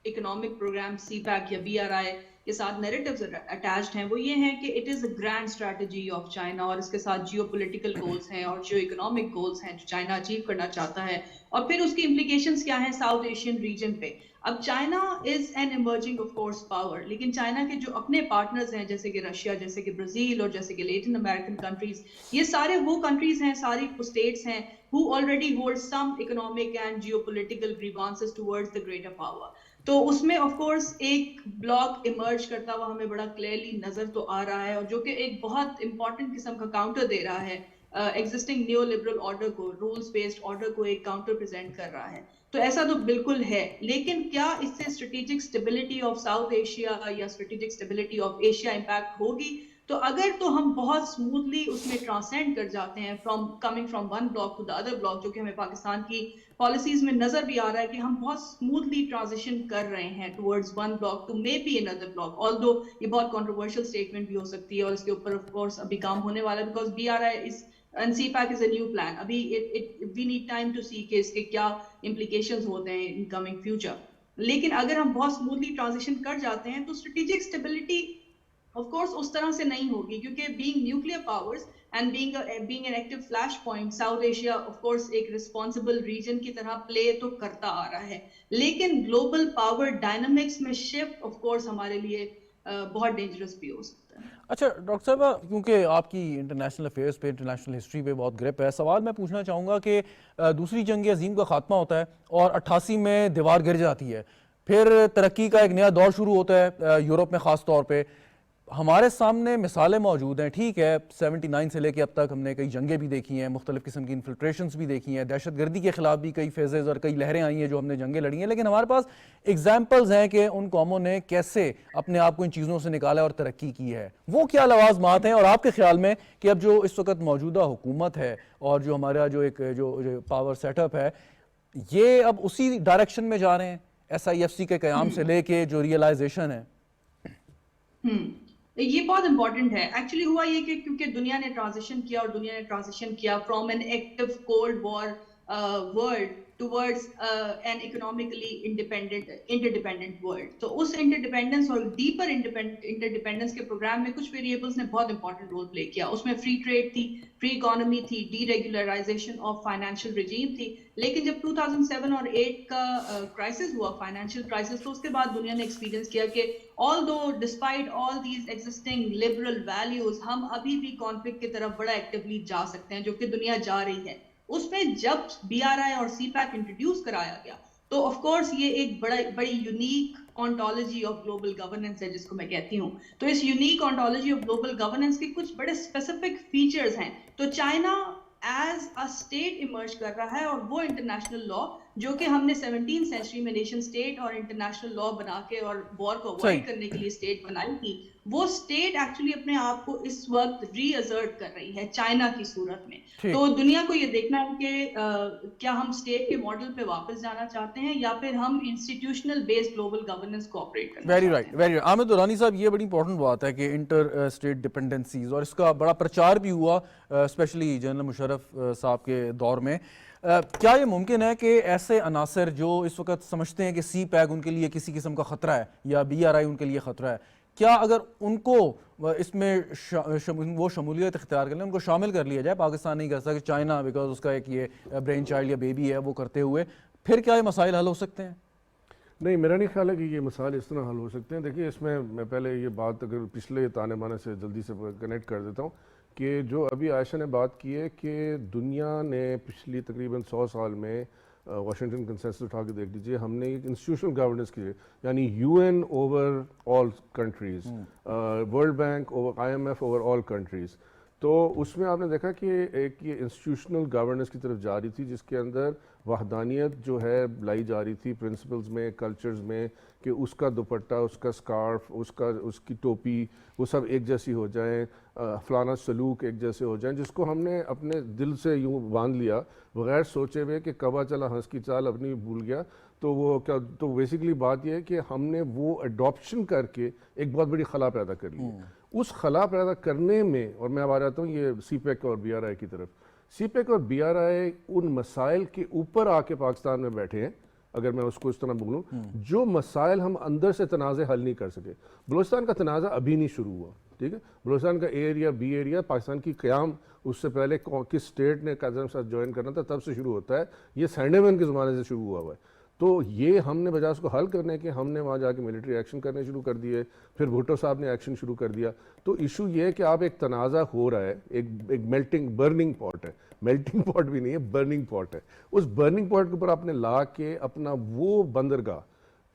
اکنامک پروگرام سی پیک یا بی آر آئی کے ساتھ نیریٹیوز اٹیچڈ ہیں وہ یہ ہیں کہ it is a grand strategy of China, اور اس کے ساتھ جیو پولیٹیکل گولز ہیں اور جو اکنامک گولز ہیں جو چائنا اچیو کرنا چاہتا ہے, اور پھر اس کی امپلیکیشنز کیا ہیں ساؤتھ ایشین ریجن پہ. اب China is an emerging of course power, لیکن چائنا کے جو اپنے پارٹنرز ہیں جیسے کہ رشیا, جیسے کہ برازیل اور جیسے کہ لیٹن امریکن کنٹریز, یہ سارے وہ کنٹریز ہیں, ساری اسٹیٹس ہیں who already hold some economic and geopolitical grievances towards the greater power. تو اس میں آف کورس ایک بلاک ایمرج کرتا ہوا ہمیں بڑا کلیئرلی نظر تو آ رہا ہے, اور جو کہ ایک بہت امپورٹنٹ قسم کا کاؤنٹر دے رہا ہے ایگزسٹنگ نیو لبرل آرڈر کو, رولز بیسڈ آرڈر کو ایک کاؤنٹر پریزنٹ کر رہا ہے. تو ایسا تو بالکل ہے, لیکن کیا اس سے strategic stability of South Asia یا strategic stability of Asia impact ہوگی؟ تو اگر تو ہم بہت اسموتھلی اس میں ٹرانسینڈ کر جاتے ہیں coming from one block to the other block, جو کہ ہمیں پاکستان کی پالیسیز میں نظر بھی آ رہا ہے کہ ہم بہت اسموتھلی ٹرانزیشن کر رہے ہیں towards one block to maybe اندر بلاک, آلدو یہ بہت کنٹروورشل اسٹیٹمنٹ بھی ہو سکتی ہے اور اس کے اوپر آف کورس ابھی کام ہونے والا ہے, because B R I is and CPAC is a new plan. ابھی we need time to see کہ اس کے کیا implications ہوتے ہیں in coming future. لیکن اگر ہم بہت smoothly transition کر جاتے ہیں تو strategic stability of course اس طرح سے نہیں ہوگی, کیونکہ being nuclear powers and being an active flash point, South Asia of course ایک responsible region کی طرح play تو کرتا آ رہا ہے, لیکن global power dynamics میں shift of course ہمارے لیے بہت dangerous بھی ہو سکتا ہے. اچھا ڈاکٹر صاحبہ, کیونکہ آپ کی انٹرنیشنل افیئرس پہ, انٹرنیشنل ہسٹری پہ بہت گرپ ہے, سوال میں پوچھنا چاہوں گا کہ دوسری جنگ عظیم کا خاتمہ ہوتا ہے اور 88 میں دیوار گر جاتی ہے, پھر ترقی کا ایک نیا دور شروع ہوتا ہے یورپ میں خاص طور پہ. ہمارے سامنے مثالیں موجود ہیں, ٹھیک ہے 79 سے لے کے اب تک ہم نے کئی جنگیں بھی دیکھی ہیں, مختلف قسم کی انفلٹریشنز بھی دیکھی ہیں, دہشت گردی کے خلاف بھی کئی فیزز اور کئی لہریں آئی ہیں جو ہم نے جنگیں لڑی ہیں, لیکن ہمارے پاس ایگزامپلز ہیں کہ ان قوموں نے کیسے اپنے آپ کو ان چیزوں سے نکالا اور ترقی کی ہے. وہ کیا لوازمات ہیں, اور آپ کے خیال میں کہ اب جو اس وقت موجودہ حکومت ہے اور جو ہمارا جو ایک جو پاور سیٹ اپ ہے, یہ اب اسی ڈائریکشن میں جا رہے ہیں SIFC کے قیام سے لے کے جو ریئلائزیشن ہے؟ یہ بہت امپورٹنٹ ہے. ایکچولی ہوا یہ کہ کیونکہ دنیا نے ٹرانزیشن کیا, اور دنیا نے ٹرانزیشن کیا from an active cold war world towards an economically interdependent world. تو اس انٹرڈیپینڈنس اور ڈیپر انٹرڈیپینڈنس کے پروگرام میں کچھ ویریبلس نے بہت امپورٹنٹ رول پلے کیا. اس میں فری ٹریڈ تھی, فری اکانومی تھی, ڈی ریگولرائزیشن آف فائنینشیل رجیم تھی. لیکن جب 2007 اور 8 کا کرائسس ہوا, فائنینشیل کرائسس, تو اس کے بعد دنیا نے ایکسپیرینس کیا کہ although despite all these existing liberal values ہم ابھی بھی کانفلکٹ کی طرف بڑا ایکٹیولی جا سکتے ہیں, جو کہ دنیا جا رہی ہے. اس میں جب BRI اور CPAC انٹروڈیوس کرایا گیا تو آف کورس یہ ایک بڑی unique ontology of global governance ہے جس کو میں کہتی ہوں. تو اس unique ontology of global governance کے کچھ بڑے اسپیسیفک فیچرز ہیں. تو China as a state emerge کر رہا ہے, اور وہ انٹرنیشنل لا جو کہ ہم نے 17th سینچری میں نیشن اسٹیٹ اور انٹرنیشنل لا بنا کے اور وار کو اوائڈ کرنے کے لیے اسٹیٹ بنائی تھی, وہ اسٹیٹ ایکچولی اپنے آپ کو اس وقت ری ایزرٹ کر رہی ہے چائنا کی صورت میں. تو دنیا کو یہ دیکھنا ہے کہ کیا ہم اسٹیٹ کے ماڈل پہ واپس جانا چاہتے ہیں یا پھر ہم انسٹیٹیوشنل بیسڈ گلوبل گورننس کو آپریٹ کرنا چاہتے ہیں. Very right. عامر درانی صاحب, یہ بڑی امپورٹنٹ بات ہے کہ انٹر اسٹیٹ ڈپینڈنسیز, اور اس کا بڑا پرچار بھی ہوا اسپیشلی جنرل مشرف صاحب کے دور میں. کیا یہ ممکن ہے کہ ایسے عناصر جو اس وقت سمجھتے ہیں کہ CPAC ان کے لیے کسی قسم کا خطرہ ہے یا BRI ان کے لیے خطرہ ہے, کیا اگر ان کو اس میں وہ شمولیت اختیار کر لیں, ان کو شامل کر لیا جائے, پاکستان نہیں کر سکتا کہ چائنا بیکاز اس کا ایک یہ برین چائلڈ یا بیبی ہے وہ کرتے ہوئے, پھر کیا یہ مسائل حل ہو سکتے ہیں؟ نہیں، میرا نہیں خیال ہے کہ یہ مسائل اس طرح حل ہو سکتے ہیں. دیکھیے، اس میں پہلے یہ بات اگر پچھلے تانے بانے سے جلدی سے کنیکٹ کر دیتا ہوں کہ جو ابھی عائشہ نے بات کی ہے کہ دنیا نے پچھلی تقریباً 100 سال میں واشنگٹن کنسنسس اٹھا کے دیکھ لیجیے، ہم نے ایک انسٹیٹیوشنل گورننس کی ہے، یعنی UN over all countries, world bank over IMF over all countries. تو اس میں آپ نے دیکھا کہ ایک یہ انسٹیٹیوشنل گورننس کی طرف جا رہی تھی، جس کے اندر وحدانیت جو ہے لائی جا رہی تھی پرنسپلز میں، کلچرز میں، کہ اس کا دوپٹہ، اس کا سکارف، اس کی ٹوپی، وہ سب ایک جیسی ہو جائیں، فلانا سلوک ایک جیسے ہو جائیں، جس کو ہم نے اپنے دل سے یوں باندھ لیا بغیر سوچے ہوئے کہ کبا چلا ہنس کی چال اپنی بھول گیا. تو وہ کیا، تو بیسیکلی بات یہ ہے کہ ہم نے وہ اڈاپشن کر کے ایک بہت بڑی خلا پیدا کر لی. اس خلا پیدا کرنے میں، اور میں اب آ جاتا ہوں یہ CPEC اور BRI کی طرف. CPEC اور BRI ان مسائل کے اوپر آ کے پاکستان میں بیٹھے ہیں، اگر میں اس کو اس طرح بولوں، جو مسائل ہم اندر سے تنازع حل نہیں کر سکے. بلوچستان کا تنازع ابھی نہیں شروع ہوا، ٹھیک ہے. بلوچستان کا A area, B area, Pakistan کی قیام اس سے پہلے کس اسٹیٹ نے قائد اعظم کے ساتھ جوائن کرنا تھا تب سے شروع ہوتا ہے. یہ سینڈیمن کے زمانے سے شروع ہوا ہوا ہے. تو یہ ہم نے بجائے اس کو حل کرنے کے، ہم نے وہاں جا کے ملٹری ایکشن کرنے شروع کر دیے، پھر بھٹو صاحب نے ایکشن شروع کر دیا. تو ایشو یہ ہے کہ آپ ایک تنازع ہو رہا ہے، ایک برننگ پاٹ ہے، میلٹنگ پاٹ بھی نہیں ہے، برننگ پاٹ ہے. اس برننگ پاٹ کے اوپر آپ نے لا کے اپنا وہ بندرگاہ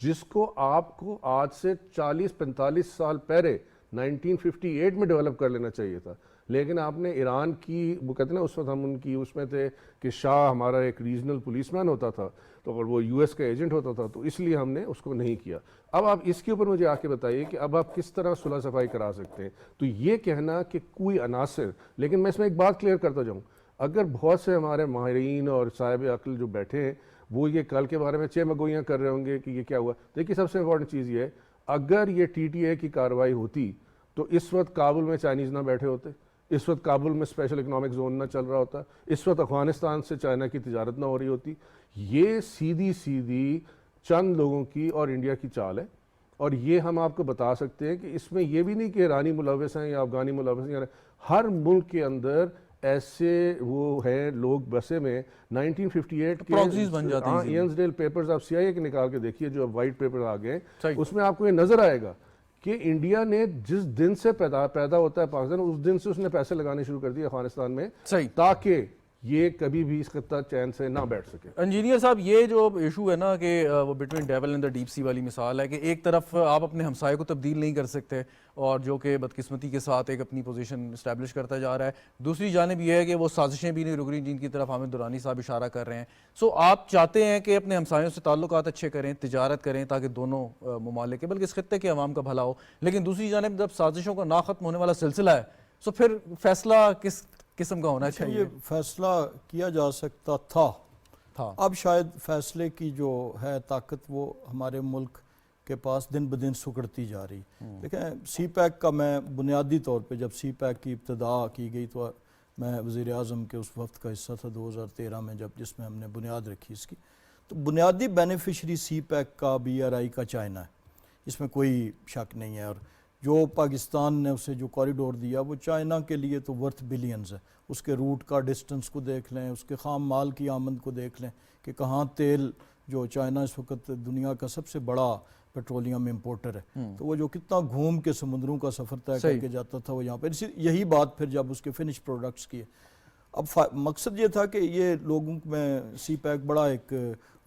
جس کو آپ کو آج سے 40-45 سال پہلے 1958 میں ڈیولپ کر لینا چاہیے تھا، لیکن آپ نے ایران کی، وہ کہتے ہیں نا اس وقت ہم ان کی اس میں تھے کہ شاہ ہمارا ایک ریجنل پولیس مین ہوتا تھا تو اور وہ US کا ایجنٹ ہوتا تھا، تو اس لیے ہم نے اس کو نہیں کیا. اب آپ اس کے اوپر مجھے آ کے بتائیے کہ اب آپ کس طرح صلح صفائی کرا سکتے ہیں. تو یہ کہنا کہ کوئی عناصر، لیکن میں اس میں ایک بات کلیئر کرتا جاؤں، اگر بہت سے ہمارے ماہرین اور صاحب عقل جو بیٹھے ہیں وہ یہ کل کے بارے میں چمگوئیاں کر رہے ہوں گے کہ یہ کیا ہوا. دیکھیے، سب سے امپورٹنٹ چیز یہ ہے، اگر یہ TTA کی کارروائی ہوتی تو اس وقت کابل میں چائنیز نہ بیٹھے ہوتے، اس وقت کابل میں اسپیشل اکنامک زون نہ چل رہا ہوتا، اس وقت افغانستان سے چائنا کی تجارت نہ ہو رہی ہوتی. یہ سیدھی چند لوگوں کی اور انڈیا کی چال ہے. اور یہ ہم آپ کو بتا سکتے ہیں کہ اس میں یہ بھی نہیں کہ ایرانی ملوث ہیں یا افغانی ملوث ہیں، ہر ملک کے اندر ایسے وہ ہیں لوگ بسے میں 1958 کے پراکسیز بن جاتے ہیں. ایئنسڈیل پیپرز آپ CIA کے نکال کے دیکھیے جو اب وائٹ پیپر آ گئے، اس میں آپ کو یہ نظر آئے گا کہ انڈیا نے جس دن سے پیدا ہوتا ہے پاکستان، اس دن سے اس نے پیسے لگانے شروع کر دیے افغانستان میں تاکہ یہ کبھی بھی اس خطہ چین سے نہ بیٹھ سکے. انجینئر صاحب، یہ جو ایشو ہے نا کہ وہ between devil and the deep sea والی مثال ہے کہ ایک طرف آپ اپنے ہمسائے کو تبدیل نہیں کر سکتے اور جو کہ بدقسمتی کے ساتھ ایک اپنی پوزیشن اسٹیبلش کرتا جا رہا ہے، دوسری جانب یہ ہے کہ وہ سازشیں بھی نہیں رک رہی جن کی طرف حامد درانی صاحب اشارہ کر رہے ہیں. سو آپ چاہتے ہیں کہ اپنے ہمسایوں سے تعلقات اچھے کریں، تجارت کریں تاکہ دونوں ممالک کے بلکہ اس خطے کے عوام کا بھلا ہو، لیکن دوسری جانب جب سازشوں کا نا ختم ہونے والا سلسلہ ہے سو پھر فیصلہ کس قسم کا ہونا چاہیے؟ یہ فیصلہ کیا جا سکتا تھا، اب شاید فیصلے کی جو ہے طاقت وہ ہمارے ملک کے پاس دن بدن سکڑتی جا رہی. دیکھیں، CPEC کا میں بنیادی طور پہ جب CPEC کی ابتدا کی گئی تو میں وزیر اعظم کے اس وقت کا حصہ تھا 2013 میں، جس میں ہم نے بنیاد رکھی اس کی. تو بنیادی بینیفیشری CPEC کا BRI کا چائنا ہے، اس میں کوئی شک نہیں ہے. اور جو پاکستان نے اسے جو کوریڈور دیا وہ چائنا کے لیے تو ورتھ بلینز ہے. اس کے روٹ کا ڈسٹنس کو دیکھ لیں، اس کے خام مال کی آمد کو دیکھ لیں کہ کہاں تیل، جو چائنا اس وقت دنیا کا سب سے بڑا پیٹرولیم امپورٹر ہے، تو وہ جو کتنا گھوم کے سمندروں کا سفر طے کر کے جاتا تھا وہ یہاں پر. یہی بات پھر جب اس کے فنش پروڈکٹس کی ہے. اب مقصد یہ تھا کہ یہ لوگوں میں CPEC بڑا ایک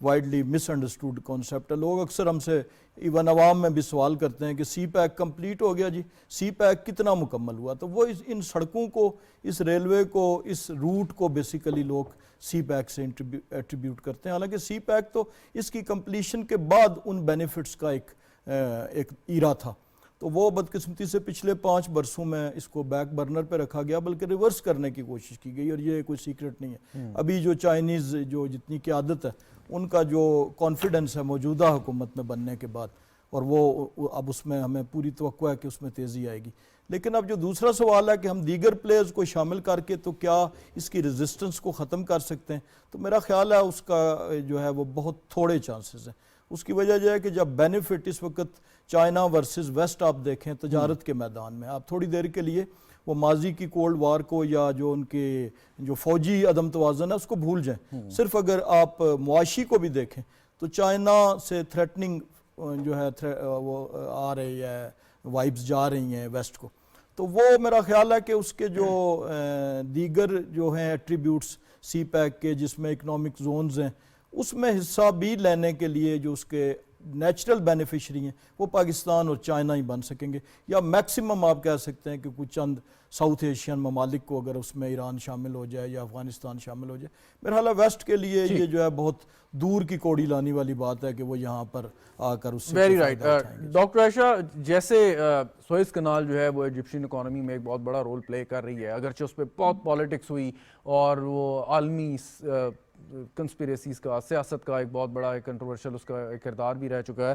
وائڈلی مس انڈرسٹوڈ کانسیپٹ ہے. لوگ اکثر ہم سے ایون عوام میں بھی سوال کرتے ہیں کہ CPEC کمپلیٹ ہو گیا جی، CPEC کتنا مکمل ہوا؟ تو وہ ان سڑکوں کو، اس ریلوے کو، اس روٹ کو بیسیکلی لوگ CPEC سے ایٹریبیوٹ کرتے ہیں، حالانکہ CPEC تو اس کی کمپلیشن کے بعد ان بینیفٹس کا ایک ایرا تھا. تو وہ بدقسمتی سے پچھلے 5 برسوں میں اس کو بیک برنر پہ رکھا گیا، بلکہ ریورس کرنے کی کوشش کی گئی. اور یہ کوئی سیکرٹ نہیں ہے، ابھی جو چائنیز جو جتنی قیادت ہے ان کا جو کانفیڈنس ہے موجودہ حکومت میں بننے کے بعد، اور وہ اب اس میں ہمیں پوری توقع ہے کہ اس میں تیزی آئے گی. لیکن اب جو دوسرا سوال ہے کہ ہم دیگر پلیئرز کو شامل کر کے تو کیا اس کی ریزسٹنس کو ختم کر سکتے ہیں، تو میرا خیال ہے اس کا جو ہے وہ بہت تھوڑے چانسز ہیں. اس کی وجہ یہ ہے کہ جب بینیفٹ اس وقت چائنا ورسز ویسٹ آپ دیکھیں تجارت کے میدان میں، آپ تھوڑی دیر کے لیے وہ ماضی کی کولڈ وار کو یا جو ان کے جو فوجی عدم توازن ہے اس کو بھول جائیں. صرف اگر آپ معاشی کو بھی دیکھیں تو چائنا سے تھریٹننگ جو ہے وہ آ رہی ہے، وائبز جا رہی ہیں ویسٹ کو، تو وہ میرا خیال ہے کہ اس کے جو دیگر جو ہیں ایٹریبیوٹس سی پیک کے جس میں اکنامک زونز ہیں اس میں حصہ بھی لینے کے لیے جو اس کے نیچرل بینیفیشری ہیں وہ پاکستان اور چائنا ہی بن سکیں گے، یا میکسیمم آپ کہہ سکتے ہیں کہ کچھ چند ساؤتھ ایشین ممالک کو اگر اس میں ایران شامل ہو جائے یا افغانستان شامل ہو جائے، میرا خیال ہے ویسٹ کے لیے یہ جو ہے بہت دور کی کوڑی لانی والی بات ہے کہ وہ یہاں پر آ کر اس سے ویری فائدہ رائٹ اٹھائیں گے۔ ڈاکٹر عائشہ، جیسے سوئز کنال جو ہے وہ ایجپشین اکانومی میں ایک بہت بڑا رول پلے کر رہی ہے، اگرچہ اس پہ بہت پالیٹکس ہوئی اور وہ عالمی کنسپیریسیز کا، سیاست کا ایک بہت بڑا کنٹروورشل اس کا ایک کردار بھی رہ چکا ہے،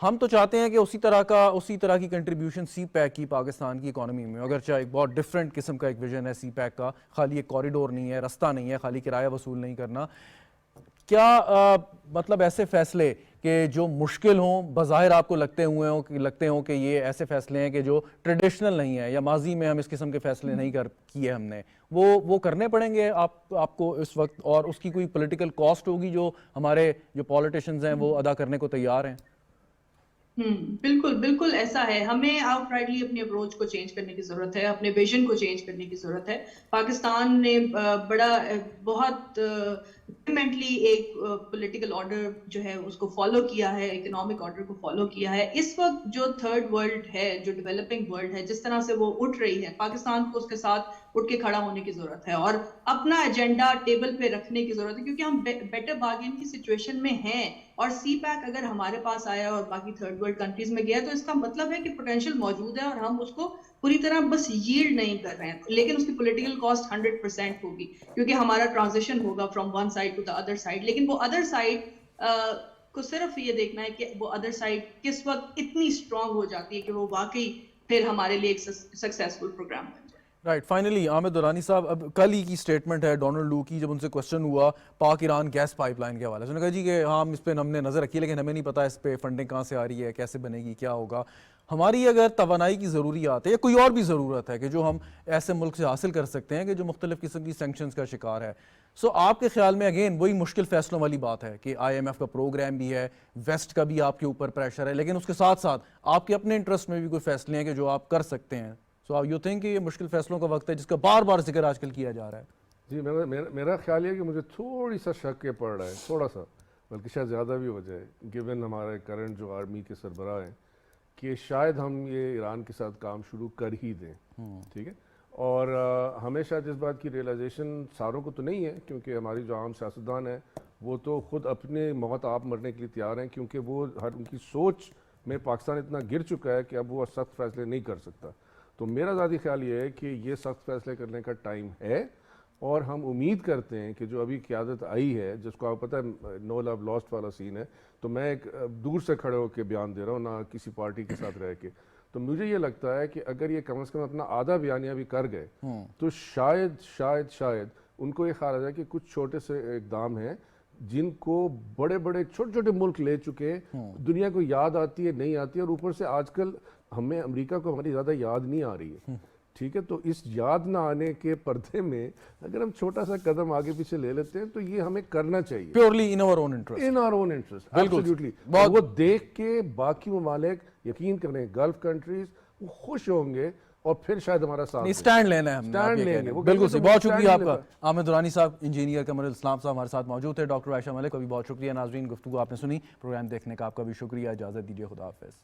ہم تو چاہتے ہیں کہ اسی طرح کی کنٹریبیوشن سی پیک کی پاکستان کی اکانومی میں، اگرچہ ایک بہت ڈیفرنٹ قسم کا ایک ویژن ہے سی پیک کا، خالی ایک کوریڈور نہیں ہے، رستہ نہیں ہے، خالی کرایہ وصول نہیں کرنا، کیا مطلب ایسے فیصلے کہ جو مشکل ہوں بظاہر آپ کو لگتے ہوں کہ یہ ایسے فیصلے ہیں کہ جو ٹریڈیشنل نہیں ہیں یا ماضی میں ہم اس قسم کے فیصلے نہیں کیے ہم نے، وہ کرنے پڑیں گے آپ کو اس وقت، اور اس کی کوئی پولیٹیکل کاسٹ ہوگی جو ہمارے جو پولیٹیشنز ہیں وہ ادا کرنے کو تیار ہیں؟ بالکل بالکل ایسا ہے، ہمیں آؤٹ رائٹلی اپنی اپروچ کو چینج کرنے کی ضرورت ہے، اپنے ویژن کو چینج کرنے کی ضرورت ہے۔ پاکستان نے بہت امپلیمنٹلی ایک پولیٹیکل آرڈر جو ہے اس کو فالو کیا ہے، اکنامک آرڈر کو فالو کیا ہے۔ اس وقت جو تھرڈ ورلڈ ہے، جو ڈیولپنگ ورلڈ ہے، جس طرح سے وہ اٹھ رہی ہے، پاکستان کو اس کے ساتھ اٹھ کے کھڑا ہونے کی ضرورت ہے اور اپنا ایجنڈا ٹیبل پہ رکھنے کی ضرورت ہے، کیونکہ ہم بیٹر بارگین کی سچویشن میں ہیں، اور سی پیک اگر ہمارے پاس آیا اور باقی تھرڈ ورلڈ کنٹریز میں گیا تو اس کا مطلب ہے کہ پوٹینشیل موجود ہے اور ہم اس کو پوری طرح بس ییلڈ نہیں کر رہے ہیں، لیکن اس کی پولیٹیکل کاسٹ 100% ہوگی، کیونکہ ہمارا ٹرانزیشن ہوگا from one side to the other side, لیکن وہ ادر سائڈ کو صرف یہ دیکھنا ہے کہ وہ ادر سائڈ کس وقت اتنی اسٹرانگ ہو جاتی ہے کہ وہ واقعی پھر ہمارے لیے ایک سکسیسفل پروگرام بن جائے۔ رائٹ، فائنلی عامر درانی صاحب، اب کل ہی کی سٹیٹمنٹ ہے ڈونلڈ لو کی، جب ان سے کوسچن ہوا پاک ایران گیس پائپ لائن کے حوالے سے، انہوں نے کہا جی کہ ہاں اس پہ ہم نے نظر رکھی لیکن ہمیں نہیں پتا اس پہ فنڈنگ کہاں سے آ رہی ہے، کیسے بنے گی، کیا ہوگا۔ ہماری اگر توانائی کی ضروریات ہے یا کوئی اور بھی ضرورت ہے کہ جو ہم ایسے ملک سے حاصل کر سکتے ہیں کہ جو مختلف قسم کی سینکشنز کا شکار ہے، سو آپ کے خیال میں اگین وہی مشکل فیصلوں والی بات ہے کہ آئی ایم ایف کا پروگرام بھی ہے، ویسٹ کا بھی آپ کے اوپر پریشر ہے، لیکن اس کے ساتھ ساتھ آپ کے اپنے انٹرسٹ میں بھی کوئی فیصلے ہیں کہ جو آپ کر سکتے ہیں، سو یو تھنک کہ یہ مشکل فیصلوں کا وقت ہے جس کا بار بار ذکر آج کل کیا جا رہا ہے؟ جی میرا خیال یہ ہے کہ مجھے تھوڑی سا شک یہ پڑ رہا ہے، تھوڑا سا، بلکہ شاید زیادہ بھی ہو جائے، گیون ہمارے کرنٹ جو آرمی کے سربراہ ہیں، کہ شاید ہم یہ ایران کے ساتھ کام شروع کر ہی دیں، ٹھیک ہے، اور ہمیں شاید اس بات کی ریئلائزیشن ساروں کو تو نہیں ہے، کیونکہ ہماری جو عام سیاستدان ہیں وہ تو خود اپنے موت آپ مرنے کے لیے تیار ہیں، کیونکہ وہ ان کی سوچ میں پاکستان اتنا گر چکا ہے کہ اب وہ سخت فیصلے نہیں کر سکتا۔ تو میرا ذاتی خیال یہ ہے کہ یہ سخت فیصلے کرنے کا ٹائم ہے، اور ہم امید کرتے ہیں کہ جو ابھی قیادت آئی ہے، جس کو آپ پتہ ہے نو لو لاسٹ والا سین ہے، تو میں ایک دور سے کھڑے ہو کے بیان دے رہا ہوں، نہ کسی پارٹی کے ساتھ رہ کے، تو مجھے یہ لگتا ہے کہ اگر یہ کم از کم اپنا آدھا بیانیہ بھی کر گئے تو شاید ان کو یہ خیال آ جائے کہ کچھ چھوٹے سے اقدام ہیں جن کو بڑے بڑے چھوٹے چھوٹے ملک لے چکے، دنیا کو یاد آتی ہے، نہیں آتی ہے، اور اوپر سے آج کل ہمیں امریکہ کو ہماری زیادہ یاد نہیں آ رہی ہے، ٹھیک ہے، تو اس یاد نہ آنے کے پردے میں اگر ہم چھوٹا سا قدم آگے پیچھے لے لیتے ہیں تو یہ ہمیں کرنا چاہیے، purely in our own interest, in our own interest, absolutely, وہ دیکھ کے باقی ممالک یقین کریں، گلف کنٹریز وہ خوش ہوں گے، اور پھر شاید ہمارا ساتھ اسٹینڈ لینا ہے ہم نے۔ بالکل صحیح، بہت شکریہ آپ کا عامر درانی صاحب، انجینئر قمر الاسلام صاحب ہمارے ساتھ موجود تھے، ڈاکٹر عائشہ ملک کا بھی بہت شکریہ۔ ناظرین، گفتگو آپ نے سنی، پروگرام دیکھنے کا آپ کا بھی شکریہ، اجازت دیجیے، خدا حافظ۔